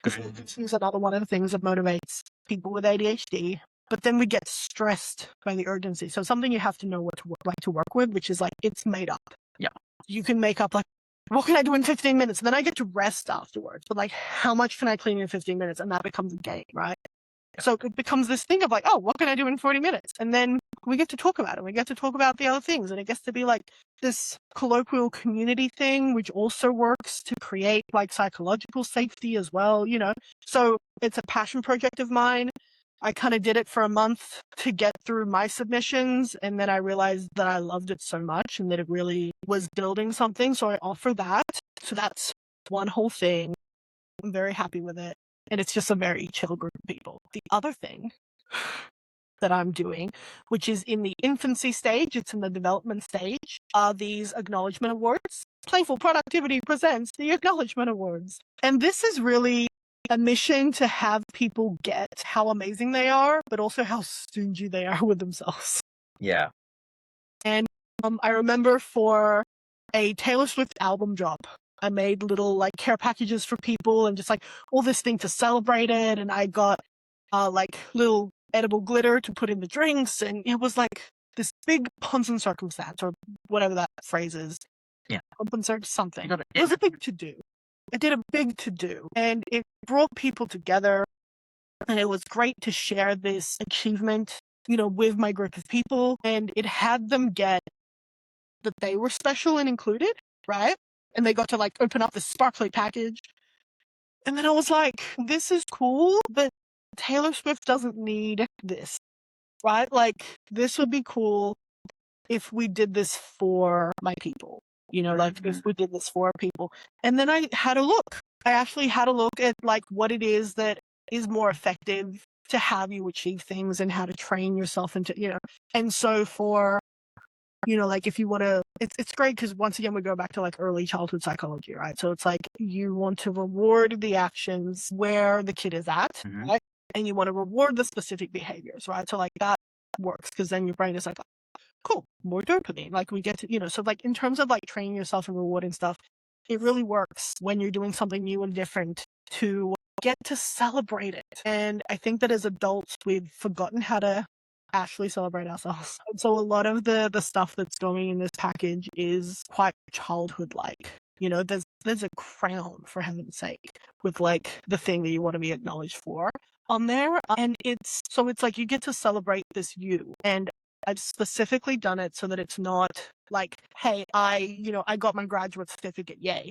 This is another one of the things that motivates people with ADHD. But then we get stressed by the urgency. So something you have to know what to work with, which is like, it's made up. Yeah. You can make up like, what can I do in 15 minutes? And then I get to rest afterwards. But like, how much can I clean in 15 minutes? And that becomes a game, right? So it becomes this thing of like, oh, what can I do in 40 minutes? And then we get to talk about it. We get to talk about the other things. And it gets to be like this colloquial community thing, which also works to create like psychological safety as well, So it's a passion project of mine. I kind of did it for a month to get through my submissions. And then I realized that I loved it so much and that it really was building something. So I offer that. So that's one whole thing. I'm very happy with it. And it's just a very chill group of people. The other thing that I'm doing, which is in the infancy stage, it's in the development stage, are these acknowledgement awards. Playful Productivity presents the acknowledgement awards. And this is really a mission to have people get how amazing they are, but also how stingy they are with themselves. Yeah. And I remember for a Taylor Swift album drop, I made little like care packages for people and just like all this thing to celebrate it. And I got like little edible glitter to put in the drinks. And it was like this big pomp and circumstance, or whatever that phrase is. Yeah. Pomp and something. It was a big to do. I did a big to do. And it brought people together. And it was great to share this achievement, with my group of people. And it had them get that they were special and included, right? And they got to like open up this sparkly package. And then I was like, this is cool, but Taylor Swift doesn't need this, right? Like, this would be cool if we did this for my people, like if we did this for people. And then I had a look. I actually had a look at like what it is that is more effective to have you achieve things and how to train yourself into, And so for like if you want to, it's great because once again, we go back to like early childhood psychology, right? So it's like you want to reward the actions where the kid is at, right? And you want to reward the specific behaviors, right? So like that works because then your brain is like, cool, more dopamine. Like we get to, so like in terms of like training yourself and rewarding stuff, it really works when you're doing something new and different to get to celebrate it. And I think that as adults, we've forgotten how to actually celebrate ourselves. And so a lot of the stuff that's going in this package is quite childhood-like. There's a crown, for heaven's sake, with like the thing that you want to be acknowledged for on there. And it's like you get to celebrate this you. And I've specifically done it so that it's not like, hey, I got my graduate certificate, yay.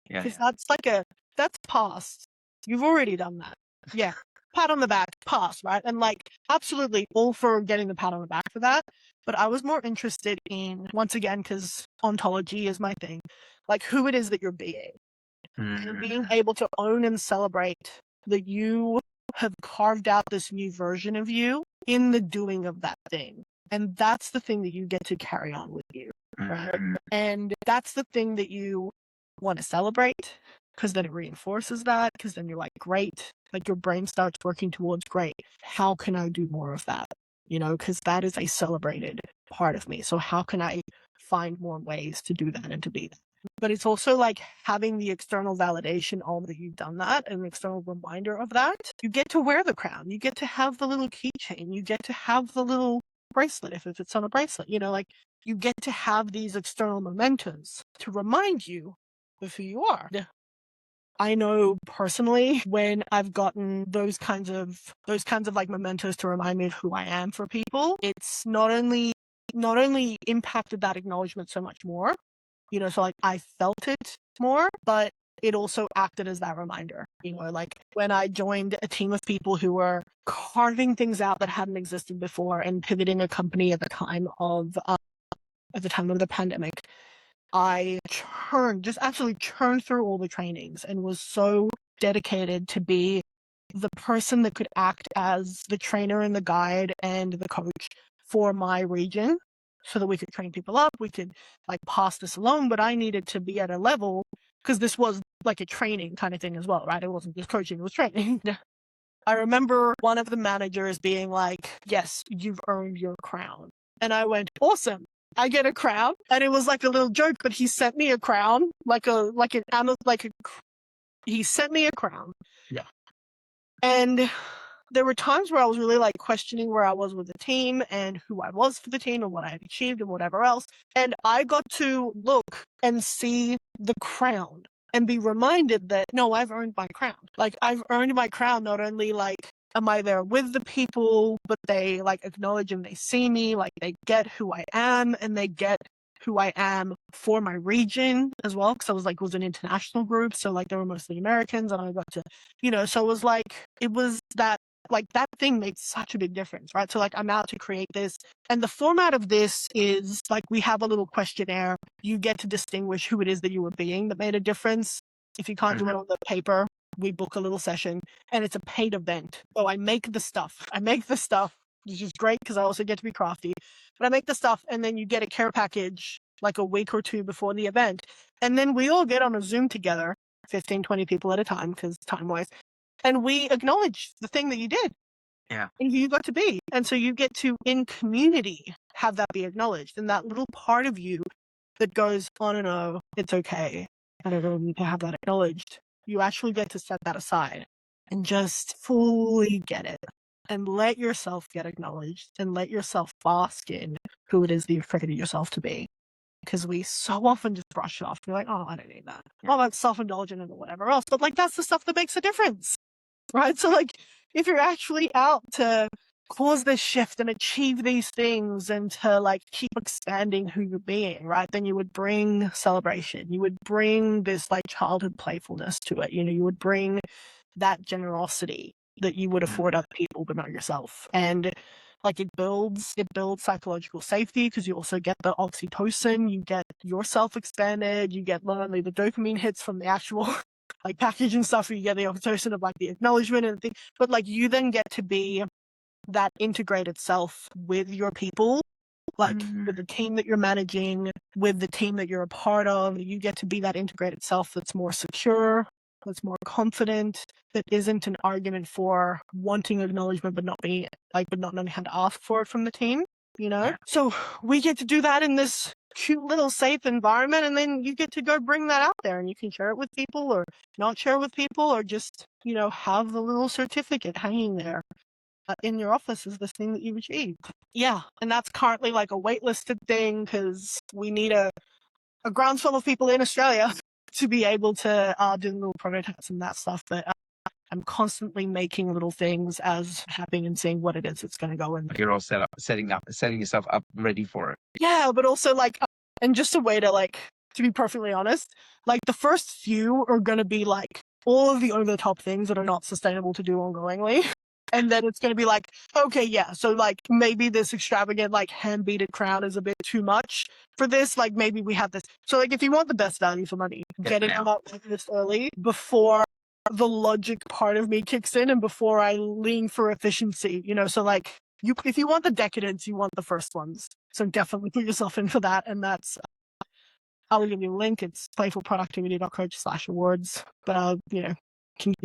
Because that's past. You've already done that. Yeah. Pat on the back, pass, right? And like, absolutely all for getting the pat on the back for that. But I was more interested in, once again, because ontology is my thing, like who it is that you're being. And being able to own and celebrate that you have carved out this new version of you in the doing of that thing. And that's the thing that you get to carry on with you. Right? And that's the thing that you want to celebrate, because then it reinforces that, because then you're like, great, like your brain starts working towards, great, how can I do more of that? because that is a celebrated part of me. So how can I find more ways to do that and to be that? But it's also like having the external validation of that you've done that, and an external reminder of that. You get to wear the crown. You get to have the little keychain. You get to have the little bracelet if it's on a bracelet. Like you get to have these external mementos to remind you of who you are. I know personally when I've gotten those kinds of like mementos to remind me of who I am for people, it's not only impacted that acknowledgement so much more, so like I felt it more, but it also acted as that reminder. Like when I joined a team of people who were carving things out that hadn't existed before and pivoting a company at the time of the pandemic, I absolutely churned through all the trainings and was so dedicated to be the person that could act as the trainer and the guide and the coach for my region so that we could train people up. We could like pass this along, but I needed to be at a level because this was like a training kind of thing as well, right? It wasn't just coaching, it was training. I remember one of the managers being like, "Yes, you've earned your crown." And I went, "Awesome. I get a crown." And it was like a little joke, but he sent me a crown, he sent me a crown. Yeah. And there were times where I was really like questioning where I was with the team and who I was for the team and what I had achieved and whatever else. And I got to look and see the crown and be reminded that, no, I've earned my crown. Like I've earned my crown. Not only like am I there with the people, but they like acknowledge and they see me, like they get who I am and they get who I am for my region as well. Cause I was like, it was an international group. So like they were mostly Americans and I got to, so it was like, it was that, like that thing makes such a big difference, right? So like I'm out to create this, and the format of this is like we have a little questionnaire. You get to distinguish who it is that you were being that made a difference. If you can't do it on the paper, we book a little session, and it's a paid event. So I make the stuff, which is great because I also get to be crafty. But I make the stuff, and then you get a care package like a week or two before the event, and then we all get on a Zoom together, 15, 20 people at a time because time-wise. And we acknowledge the thing that you did. Yeah. And who you got to be. And so you get to, in community, have that be acknowledged. And that little part of you that goes, "Oh, no, it's okay. I don't need to have that acknowledged." You actually get to set that aside and just fully get it. And let yourself get acknowledged and let yourself bask in who it is that you've created yourself to be. Because we so often just brush it off. We're like, "Oh, I don't need that. Oh, that's self-indulgent and whatever else." But like, that's the stuff that makes a difference. Right? So like if you're actually out to cause this shift and achieve these things and to like keep expanding who you're being, right? Then you would bring celebration. You would bring this like childhood playfulness to it. You would bring that generosity that you would afford other people but not yourself. And like it builds psychological safety because you also get the oxytocin, you get yourself expanded, you get not only the dopamine hits from the actual like package and stuff, you get the oxytocin of like the acknowledgement and thing, but like you then get to be that integrated self with your people, like with the team that you're managing, with the team that you're a part of. You get to be that integrated self that's more secure, that's more confident, that isn't an argument for wanting acknowledgement but not knowing how to ask for it from the team. So we get to do that in this cute little safe environment, and then you get to go bring that out there and you can share it with people or not share it with people, or just have the little certificate hanging there in your office as this thing that you've achieved. Yeah, and that's currently like a waitlisted thing because we need a groundswell of people in Australia to be able to do little prototypes and that stuff. But I'm constantly making little things as happening and seeing what it is that's going to go in. You're all setting yourself up ready for it. Yeah, but also like, and just a way to like, to be perfectly honest, like the first few are going to be like all of the over the top things that are not sustainable to do ongoingly. And then it's going to be like, okay, yeah, so like maybe this extravagant like hand-beaded crown is a bit too much for this. Like maybe we have this. So like if you want the best value for money, get it out this early before the logic part of me kicks in and before I lean for efficiency, so like if you want the decadence, you want the first ones. So definitely put yourself in for that. And that's, I'll give you a link. It's playfulproductivity.coach/awards. But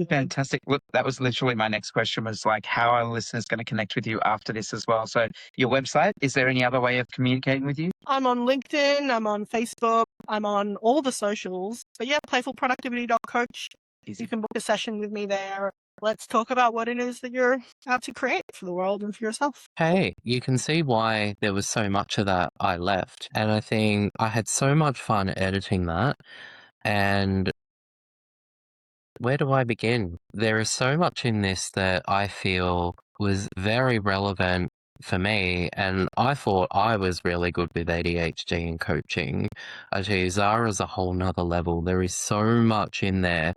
Fantastic. Look, that was literally my next question, was like, how are listeners going to connect with you after this as well? So your website, is there any other way of communicating with you? I'm on LinkedIn, I'm on Facebook, I'm on all the socials. But yeah, playfulproductivity.coach. Easy. You can book a session with me there. Let's talk about what it is that you're out to create for the world and for yourself. Hey, you can see why there was so much of that I left. And I think I had so much fun editing that. And where do I begin? There is so much in this that I feel was very relevant for me, and I thought I was really good with ADHD and coaching. I tell you, Zara's a whole nother level. There is so much in there.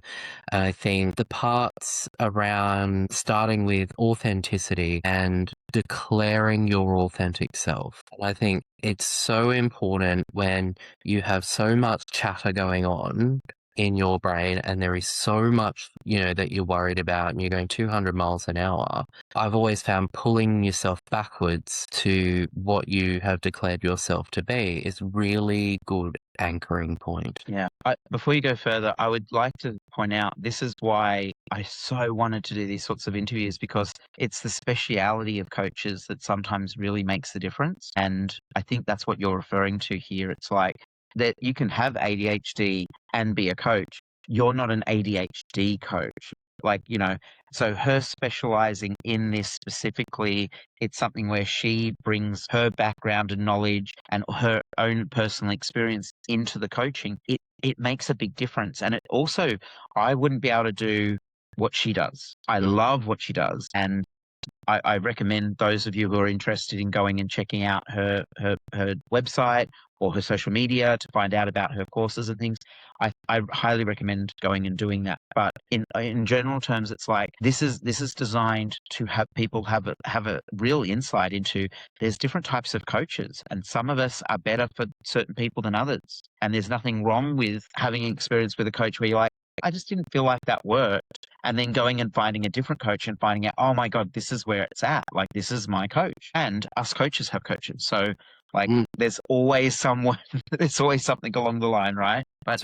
And I think the parts around starting with authenticity and declaring your authentic self. And I think it's so important when you have so much chatter going on in your brain and there is so much, that you're worried about and you're going 200 miles an hour. I've always found pulling yourself backwards to what you have declared yourself to be is really good anchoring point. Yeah. Before you go further, I would like to point out, this is why I so wanted to do these sorts of interviews, because it's the speciality of coaches that sometimes really makes the difference. And I think that's what you're referring to here. It's like that you can have ADHD and be a coach. You're not an ADHD coach. So her specializing in this specifically, it's something where she brings her background and knowledge and her own personal experience into the coaching. It makes a big difference. And it also, I wouldn't be able to do what she does. I love what she does. And I recommend those of you who are interested in going and checking out her website or her social media to find out about her courses and things. I highly recommend going and doing that. But in general terms, it's like this is designed to have people have a real insight into, there's different types of coaches, and some of us are better for certain people than others. And there's nothing wrong with having an experience with a coach where you're like, I just didn't feel like that worked. And then going and finding a different coach and finding out, oh my God, this is where it's at. Like, this is my coach. And us coaches have coaches. So there's always someone, there's always something along the line, right? But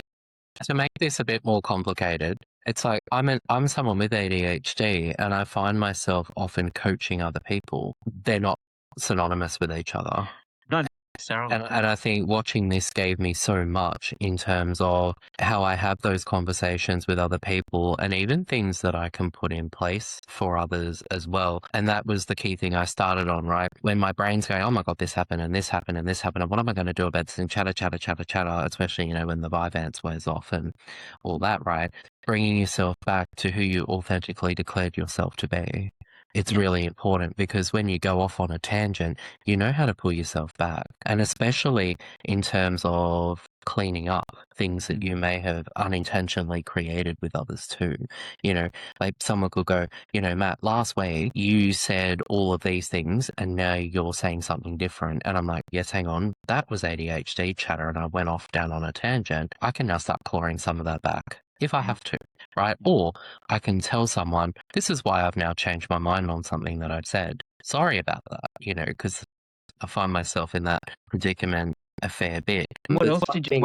to make this a bit more complicated, it's like I'm someone with ADHD and I find myself often coaching other people. They're not synonymous with each other. not necessarily. And I think watching this gave me so much in terms of how I have those conversations with other people and even things that I can put in place for others as well. And that was the key thing I started on, right? When my brain's going, oh my God, this happened and this happened and this happened. And what am I going to do about this? And chatter, especially, when the Vyvanse wears off and all that, right? Bringing yourself back to who you authentically declared yourself to be. It's really important because when you go off on a tangent, you know how to pull yourself back. And especially in terms of cleaning up things that you may have unintentionally created with others too. Like someone could go, Matt, last week you said all of these things and now you're saying something different. And I'm like, yes, hang on, that was ADHD chatter and I went off down on a tangent. I can now start clawing some of that back if I have to, right? Or I can tell someone, this is why I've now changed my mind on something that I've said. Sorry about that, because I find myself in that predicament a fair bit. What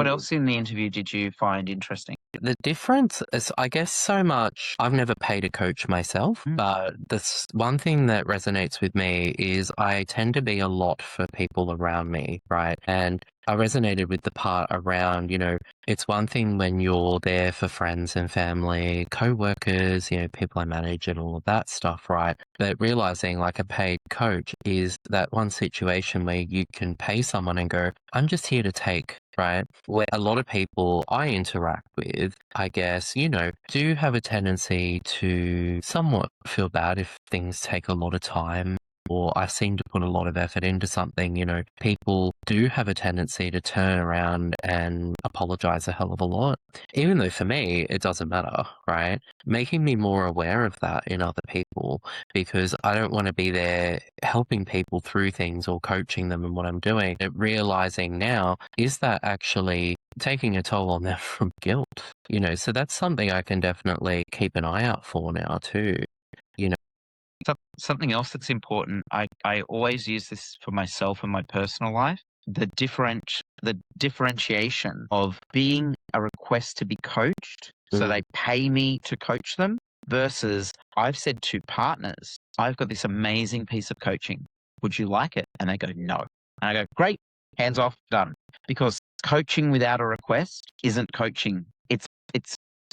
else in the interview did you find interesting? The difference is, I guess, so much. I've never paid a coach myself, but this one thing that resonates with me is I tend to be a lot for people around me, right? And I resonated with the part around, it's one thing when you're there for friends and family, co-workers, people I manage and all of that stuff, right? But realizing like a paid coach is that one situation where you can pay someone and go, I'm just here to take, right? Where a lot of people I interact with, I guess, do have a tendency to somewhat feel bad if things take a lot of time, or I seem to put a lot of effort into something. People do have a tendency to turn around and apologize a hell of a lot, even though for me, it doesn't matter, right? Making me more aware of that in other people, because I don't want to be there helping people through things or coaching them in what I'm doing. Realizing now, is that actually taking a toll on them from guilt? So that's something I can definitely keep an eye out for now too. Something else that's important, I always use this for myself and my personal life, the differentiation of being a request to be coached. So they pay me to coach them versus I've said to partners, I've got this amazing piece of coaching. Would you like it? And they go, no. And I go, great, hands off, done. Because coaching without a request isn't coaching. It's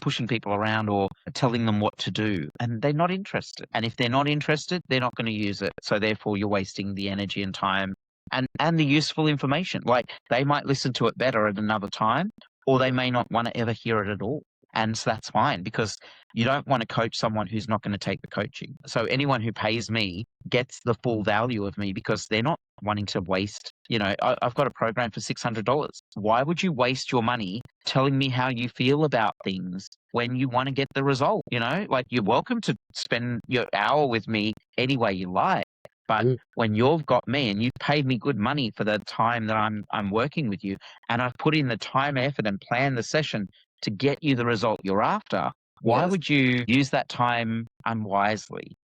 pushing people around or telling them what to do, and they're not interested. And if they're not interested, they're not going to use it. So therefore you're wasting the energy and time and the useful information. Like they might listen to it better at another time, or they may not want to ever hear it at all. And so that's fine, because you don't want to coach someone who's not going to take the coaching. So anyone who pays me gets the full value of me, because they're not wanting to waste, I've got a program for $600. Why would you waste your money telling me how you feel about things when you want to get the result? Like, you're welcome to spend your hour with me any way you like. But when you've got me and you've paid me good money for the time that I'm working with you, and I've put in the time, effort, and planned the session to get you the result you're after, why would you use that time unwisely?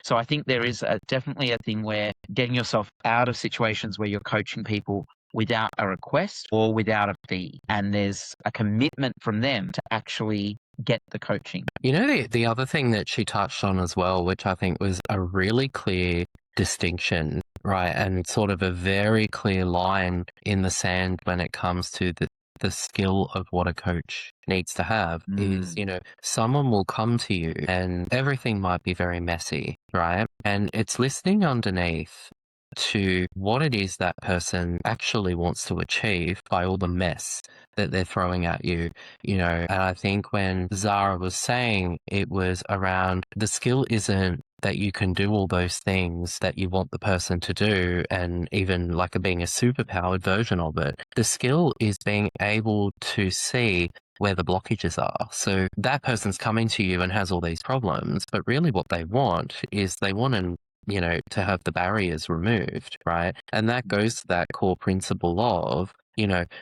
So I think there is definitely a thing where getting yourself out of situations where you're coaching people without a request or without a fee, and there's a commitment from them to actually get the coaching. The other thing that she touched on as well, which I think was a really clear distinction, right, and sort of a very clear line in the sand when it comes to the skill of what a coach needs to have is, someone will come to you and everything might be very messy, right? And it's listening underneath to what it is that person actually wants to achieve by all the mess that they're throwing at you, and I think when Zara was saying it was around the skill isn't that you can do all those things that you want the person to do, and even like being a superpowered version of it. The skill is being able to see where the blockages are. So that person's coming to you and has all these problems, but really what they want is they want to have the barriers removed, right? And that goes to that core principle of,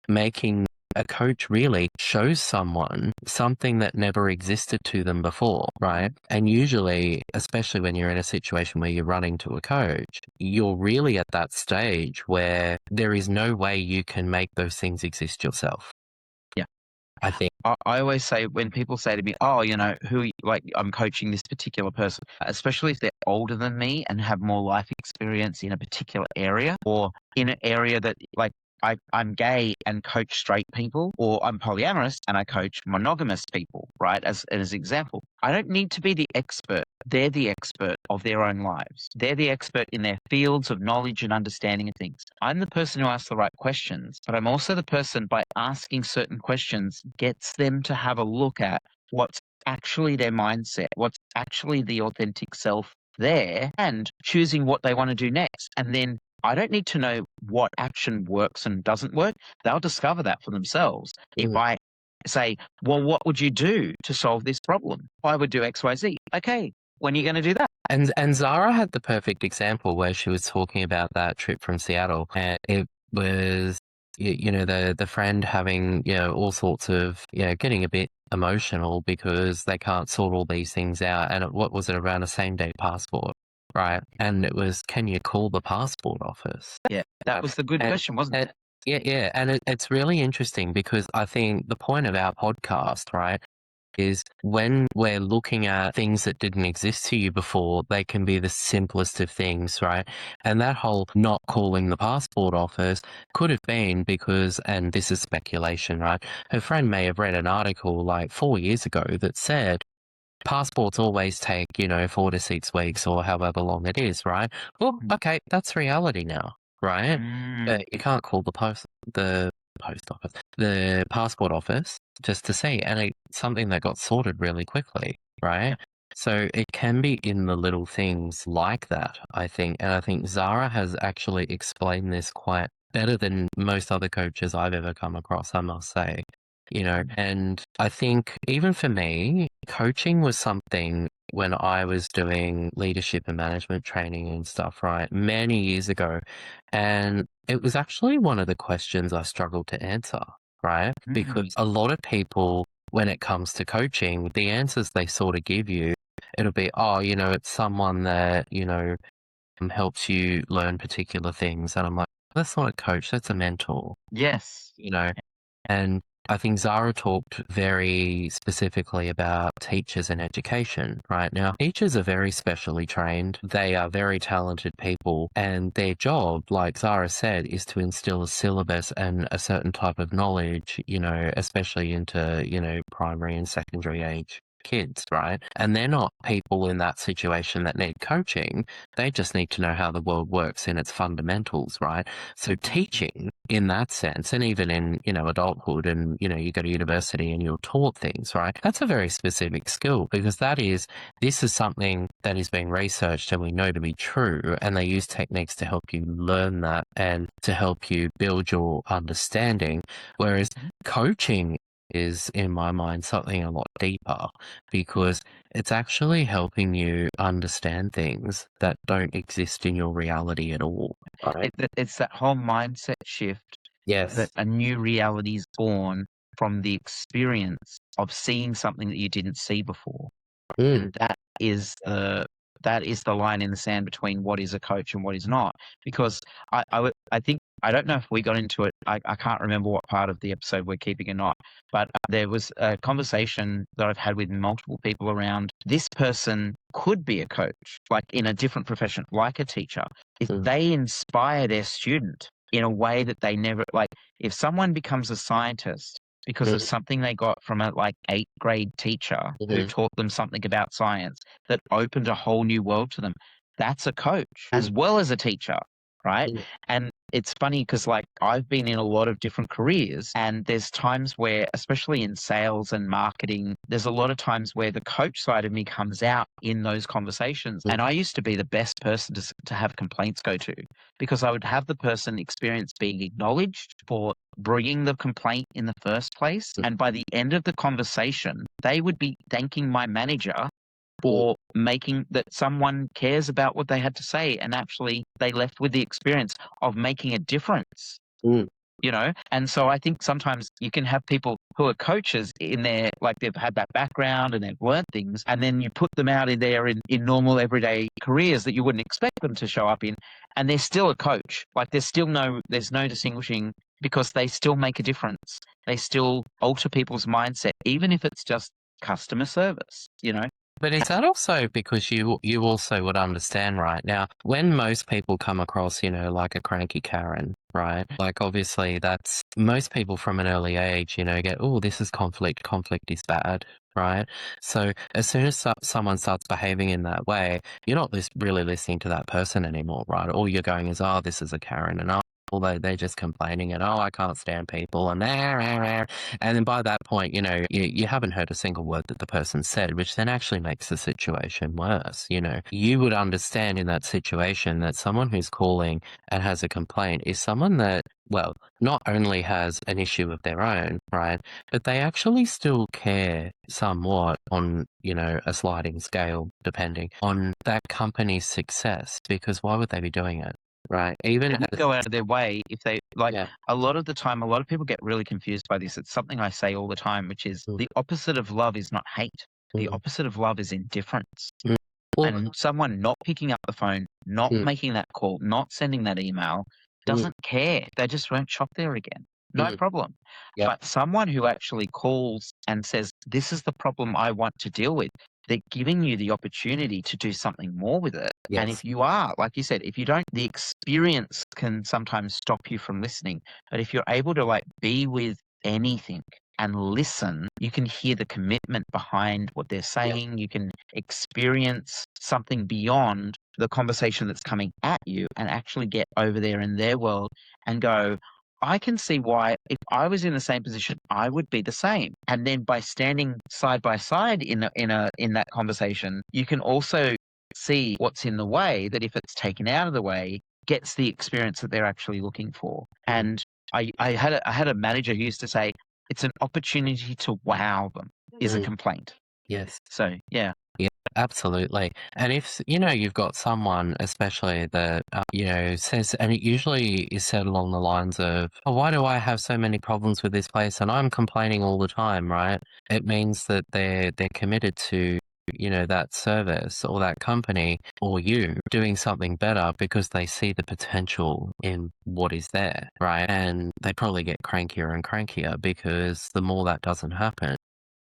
making a coach really shows someone something that never existed to them before, right? And usually, especially when you're in a situation where you're running to a coach, you're really at that stage where there is no way you can make those things exist yourself. Yeah. I think. I always say, when people say to me, oh, I'm coaching this particular person, especially if they're older than me and have more life experience in a particular area, or in an area that, like, I'm gay and coach straight people, or I'm polyamorous and I coach monogamous people, right? As an example, I don't need to be the expert. They're the expert of their own lives. They're the expert in their fields of knowledge and understanding of things. I'm the person who asks the right questions, but I'm also the person, by asking certain questions, gets them to have a look at what's actually their mindset, what's actually the authentic self there, and choosing what they want to do next. And then I don't need to know what action works and doesn't work. They'll discover that for themselves. If I say, well, what would you do to solve this problem? I would do X, Y, Z. Okay, when are you going to do that? And Zara had the perfect example where she was talking about that trip from Seattle, and it was, the friend having, all sorts of, getting a bit emotional because they can't sort all these things out. And what was it, around a same-day passport? Right. And it was, can you call the passport office? Yeah, that was the good question, wasn't it? Yeah. And it's really interesting, because I think the point of our podcast, right, is when we're looking at things that didn't exist to you before, they can be the simplest of things, right? And that whole not calling the passport office could have been because, and this is speculation, right, her friend may have read an article like 4 years ago that said, passports always take, 4 to 6 weeks or however long it is, right? Well, okay, that's reality now, right? You can't call the post office, the passport office, just to see. And it's something that got sorted really quickly, right? So it can be in the little things like that, I think. And I think Zara has actually explained this quite better than most other coaches I've ever come across, I must say. And I think even for me, coaching was something when I was doing leadership and management training and stuff, right, many years ago. And it was actually one of the questions I struggled to answer, right? Because a lot of people, when it comes to coaching, the answers they sort of give you, it'll be, oh, it's someone that, helps you learn particular things. And I'm like, that's not a coach, that's a mentor. Yes. And I think Zara talked very specifically about teachers and education, right? Now, teachers are very specially trained. They are very talented people, and their job, like Zara said, is to instill a syllabus and a certain type of knowledge, especially into, primary and secondary age kids, right? And they're not people in that situation that need coaching. They just need to know how the world works in its fundamentals, right? So teaching in that sense, and even in, adulthood and, you go to university and you're taught things, right? That's a very specific skill because this is something that is being researched and we know to be true. And they use techniques to help you learn that and to help you build your understanding. Whereas coaching is, in my mind, something a lot deeper because it's actually helping you understand things that don't exist in your reality at all. Right? It's that whole mindset shift Yes. that a new reality is born from the experience of seeing something that you didn't see before. And that is the line in the sand between what is a coach and what is not. Because I think, I don't know if we got into it. I can't remember what part of the episode we're keeping or not, but there was a conversation that I've had with multiple people around this person could be a coach, like in a different profession, like a teacher, if they inspire their student in a way that they never, like if someone becomes a scientist because of something they got from a 8th grade teacher who taught them something about science that opened a whole new world to them. That's a coach as well as a teacher, right? And it's funny because I've been in a lot of different careers and there's times where, especially in sales and marketing, there's a lot of times where the coach side of me comes out in those conversations. And I used to be the best person to have complaints go to because I would have the person experience being acknowledged for bringing the complaint in the first place. And by the end of the conversation, they would be thanking my manager for making that someone cares about what they had to say. And actually they left with the experience of making a difference, And so I think sometimes you can have people who are coaches in there, they've had that background and they've learned things. And then you put them out in there in normal everyday careers that you wouldn't expect them to show up in. And they're still a coach. There's no distinguishing because they still make a difference. They still alter people's mindset, even if it's just customer service, But is that also because you also would understand, right? Now, when most people come across, like a cranky Karen, right? Obviously that's most people from an early age, get, oh, this is conflict. Conflict is bad, right? So as soon as someone starts behaving in that way, you're not really listening to that person anymore, right? All you're going is, oh, this is a Karen, and although they're just complaining and, oh, I can't stand people and then by that point, you haven't heard a single word that the person said, which then actually makes the situation worse. You would understand in that situation that someone who's calling and has a complaint is someone that, well, not only has an issue of their own, right, but they actually still care somewhat on, a sliding scale, depending on that company's success, because why would they be doing it? Right. Even they go out of their way if they a lot of the time, a lot of people get really confused by this. It's something I say all the time, which is the opposite of love is not hate. The opposite of love is indifference. And someone not picking up the phone, not making that call, not sending that email, doesn't care. They just won't shop there again. No problem. Yep. But someone who actually calls and says, this is the problem I want to deal with, they're giving you the opportunity to do something more with it. Yes. And if you are, like you said, if you don't, the experience can sometimes stop you from listening. But if you're able to be with anything and listen, you can hear the commitment behind what they're saying. Yep. You can experience something beyond the conversation that's coming at you and actually get over there in their world and go, I can see why if I was in the same position, I would be the same. And then by standing side by side in that conversation, you can also see what's in the way that if it's taken out of the way, gets the experience that they're actually looking for. And I had a manager who used to say, it's an opportunity to wow them is a complaint. Yes. So, yeah. Yeah, absolutely. And if, you've got someone, especially that, says, and it usually is said along the lines of, oh, why do I have so many problems with this place? And I'm complaining all the time, right? It means that they're committed to that service or that company or you doing something better because they see the potential in what is there, right? And they probably get crankier and crankier because the more that doesn't happen,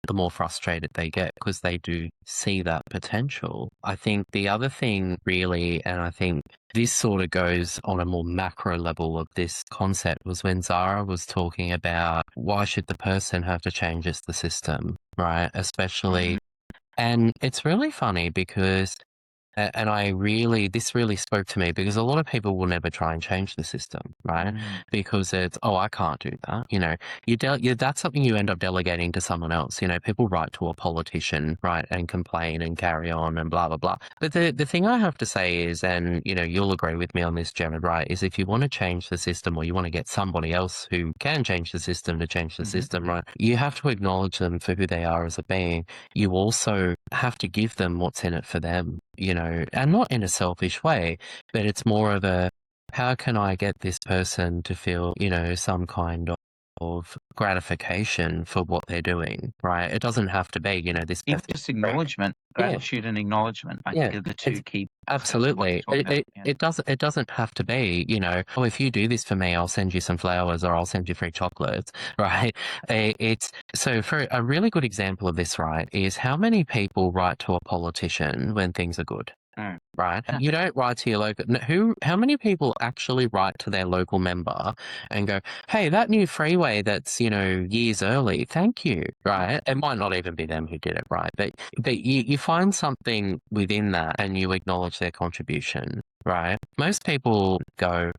the more frustrated they get because they do see that potential. I think the other thing really, and I think this sort of goes on a more macro level of this concept, was when Zara was talking about why should the person have to change it's the system, right? Especially, and it's really funny because and this really spoke to me because a lot of people will never try and change the system, right? Because it's, oh, I can't do that. That's something you end up delegating to someone else. People write to a politician, right, and complain and carry on and blah, blah, blah. But the thing I have to say is, and, you'll agree with me on this, Gerard, right, is if you want to change the system or you want to get somebody else who can change the system to change the system, right, you have to acknowledge them for who they are as a being. You also have to give them what's in it for them, and not in a selfish way, but it's more of a, how can I get this person to feel, some kind of gratification for what they're doing, right? It doesn't have to be, this Even perfect. just acknowledgement, gratitude and acknowledgement, I think are the two key. Absolutely. It doesn't have to be, oh, if you do this for me, I'll send you some flowers or I'll send you free chocolates, right? So for a really good example of this, right, is how many people write to a politician when things are good? Right? You don't write to your local. How many people actually write to their local member and go, hey, that new freeway that's, years early, thank you, right? It might not even be them who did it, right? But you find something within that and you acknowledge their contribution, right? Most people go,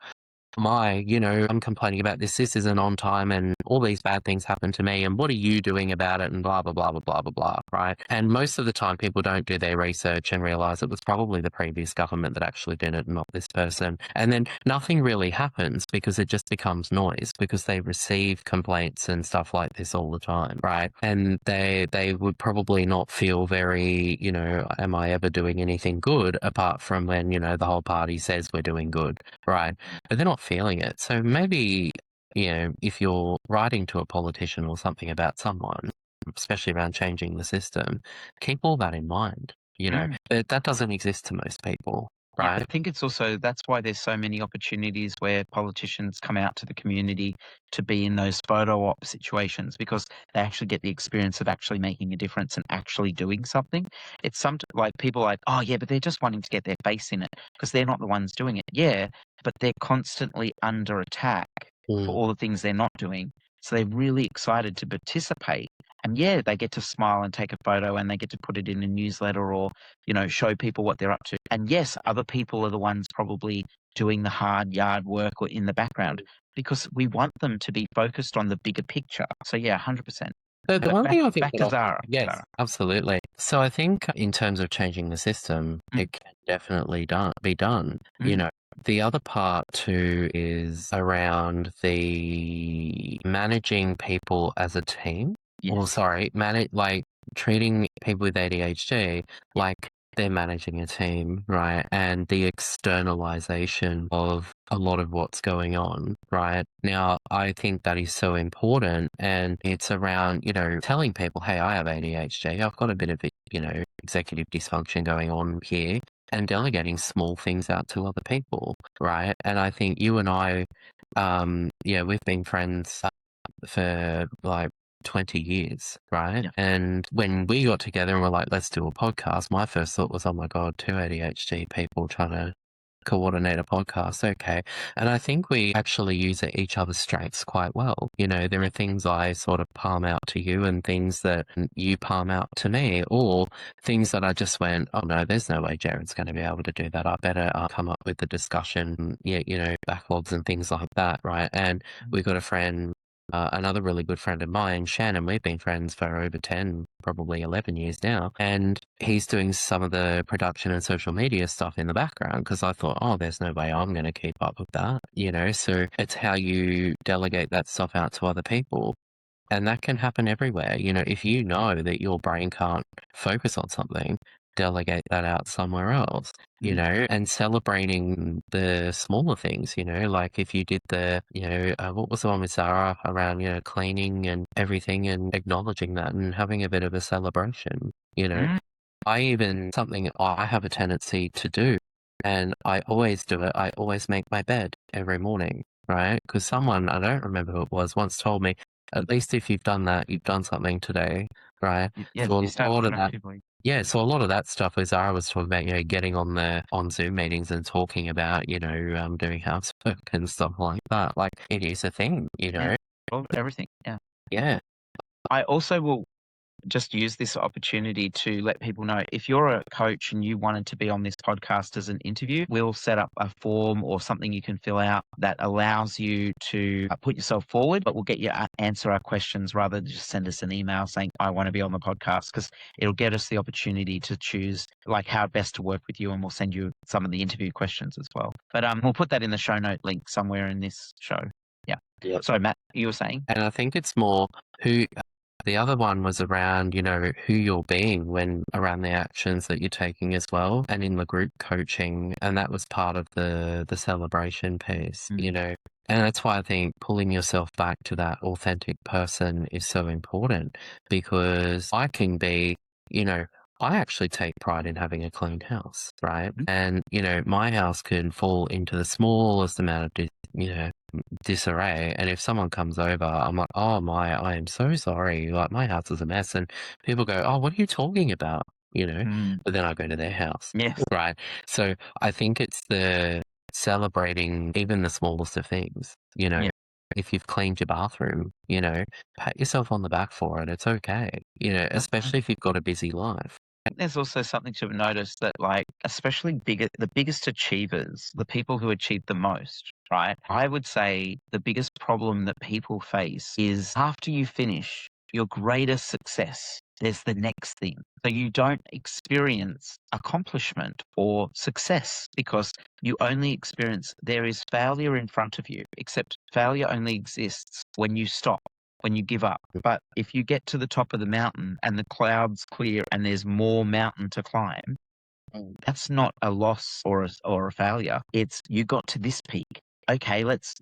I'm complaining about this isn't on time and all these bad things happen to me and what are you doing about it and blah, blah, blah, blah, blah, blah, blah, right? And most of the time people don't do their research and realize it was probably the previous government that actually did it and not this person. And then nothing really happens because it just becomes noise because they receive complaints and stuff like this all the time, right? And they would probably not feel very, am I ever doing anything good apart from when, the whole party says we're doing good, right? But they're not feeling it. So maybe, if you're writing to a politician or something about someone, especially around changing the system, keep all that in mind, But that doesn't exist to most people, right? I think it's also, that's why there's so many opportunities where politicians come out to the community to be in those photo op situations because they actually get the experience of actually making a difference and actually doing something. It's like people like, oh yeah, but they're just wanting to get their face in it because they're not the ones doing it. Yeah, but they're constantly under attack for all the things they're not doing. So they're really excited to participate. And yeah, they get to smile and take a photo and they get to put it in a newsletter or, show people what they're up to. And yes, other people are the ones probably doing the hard yard work or in the background because we want them to be focused on the bigger picture. So yeah, 100%. The one thing I think back to Zara. Yes, Zara. absolutely. So I think in terms of changing the system, it can definitely be done. The other part too is around the managing people as a team. Yes. Or sorry, treating people with ADHD like they're managing a team, right? And the externalization of a lot of what's going on, right? Now, I think that is so important. And it's around, telling people, hey, I have ADHD. I've got a bit of, executive dysfunction going on here and delegating small things out to other people, right? And I think you and I, we've been friends for 20 years, right? Yeah. And when we got together and we're like, let's do a podcast, my first thought was, oh my God, two ADHD people trying to coordinate a podcast. Okay. And I think we actually use each other's strengths quite well. There are things I sort of palm out to you and things that you palm out to me, or things that I just went, oh no, there's no way Jared's going to be able to do that. I better come up with the discussion, backlogs and things like that, right? And we've got a friend, another really good friend of mine, Shannon. We've been friends for over 10, probably 11 years now. And he's doing some of the production and social media stuff in the background because I thought, oh, there's no way I'm going to keep up with that, So it's how you delegate that stuff out to other people. And that can happen everywhere. If you know that your brain can't focus on something, delegate that out somewhere else, and celebrating the smaller things, like if you did what was the one with Zara around, cleaning and everything and acknowledging that and having a bit of a celebration, Something I have a tendency to do, and I always do it, I always make my bed every morning, right? Because someone, I don't remember who it was, once told me, at least if you've done that, you've done something today, right? Yeah, So you a start lot of that, productively. yeah, so a lot of that stuff, as I was talking about, getting on Zoom meetings and talking about, doing housework and stuff like that. Like, it is a thing, Yeah, everything. Yeah. Yeah. I also will just use this opportunity to let people know if you're a coach and you wanted to be on this podcast as an interview, we'll set up a form or something you can fill out that allows you to put yourself forward, but we'll get you to answer our questions rather than just send us an email saying, I want to be on the podcast, because it'll get us the opportunity to choose like how best to work with you, and we'll send you some of the interview questions as well. But we'll put that in the show note link somewhere in this show. Yeah. Yep. Sorry, Matt, you were saying? And I think it's more the other one was around, who you're being when around the actions that you're taking as well, and in the group coaching, and that was part of the celebration piece, and that's why I think pulling yourself back to that authentic person is so important, because I can be, I actually take pride in having a clean house, right? And, my house can fall into the smallest amount of, disarray, and if someone comes over, I'm like, oh I am so sorry, like my house is a mess, and people go, oh, what are you talking about, but then I go to their house. Yes. Right. So I think it's the celebrating even the smallest of things, Yeah. if you've cleaned your bathroom, pat yourself on the back for it. It's okay, especially if you've got a busy life. I think there's also something to notice that, like, especially the biggest achievers, the people who achieve the most, right? I would say the biggest problem that people face is after you finish your greatest success, there's the next thing. So you don't experience accomplishment or success because you only experience there is failure in front of you, except failure only exists when you stop, when you give up. But if you get to the top of the mountain and the clouds clear and there's more mountain to climb, that's not a loss or a failure. It's you got to this peak. Okay, let's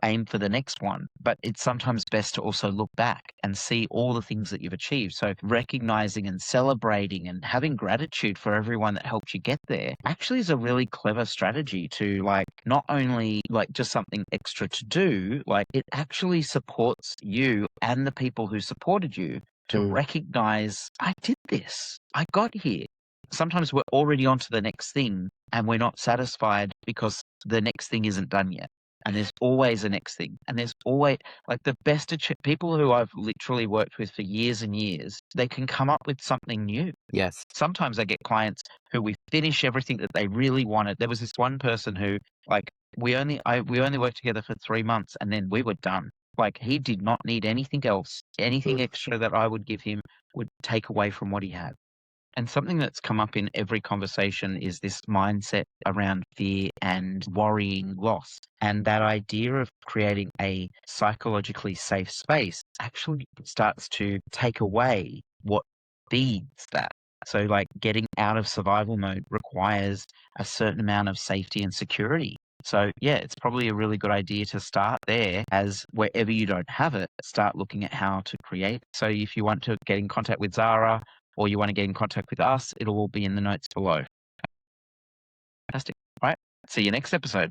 aim for the next one. But it's sometimes best to also look back and see all the things that you've achieved. So recognizing and celebrating and having gratitude for everyone that helped you get there actually is a really clever strategy to, like, not only like just something extra to do, like it actually supports you and the people who supported you to recognize, I did this, I got here. Sometimes we're already on to the next thing and we're not satisfied because the next thing isn't done yet. And there's always a next thing. And there's always, like, the best people who I've literally worked with for years and years, they can come up with something new. Yes. Sometimes I get clients who we finish everything that they really wanted. There was this one person who, like, we only worked together for 3 months and then we were done. Like, he did not need anything else. Anything extra that I would give him would take away from what he had. And something that's come up in every conversation is this mindset around fear and worrying loss. And that idea of creating a psychologically safe space actually starts to take away what feeds that. So, like, getting out of survival mode requires a certain amount of safety and security. So, yeah, it's probably a really good idea to start there, as wherever you don't have it, start looking at how to create. So if you want to get in contact with Zara, or you want to get in contact with us, it'll all be in the notes below. Fantastic. All right. See you next episode.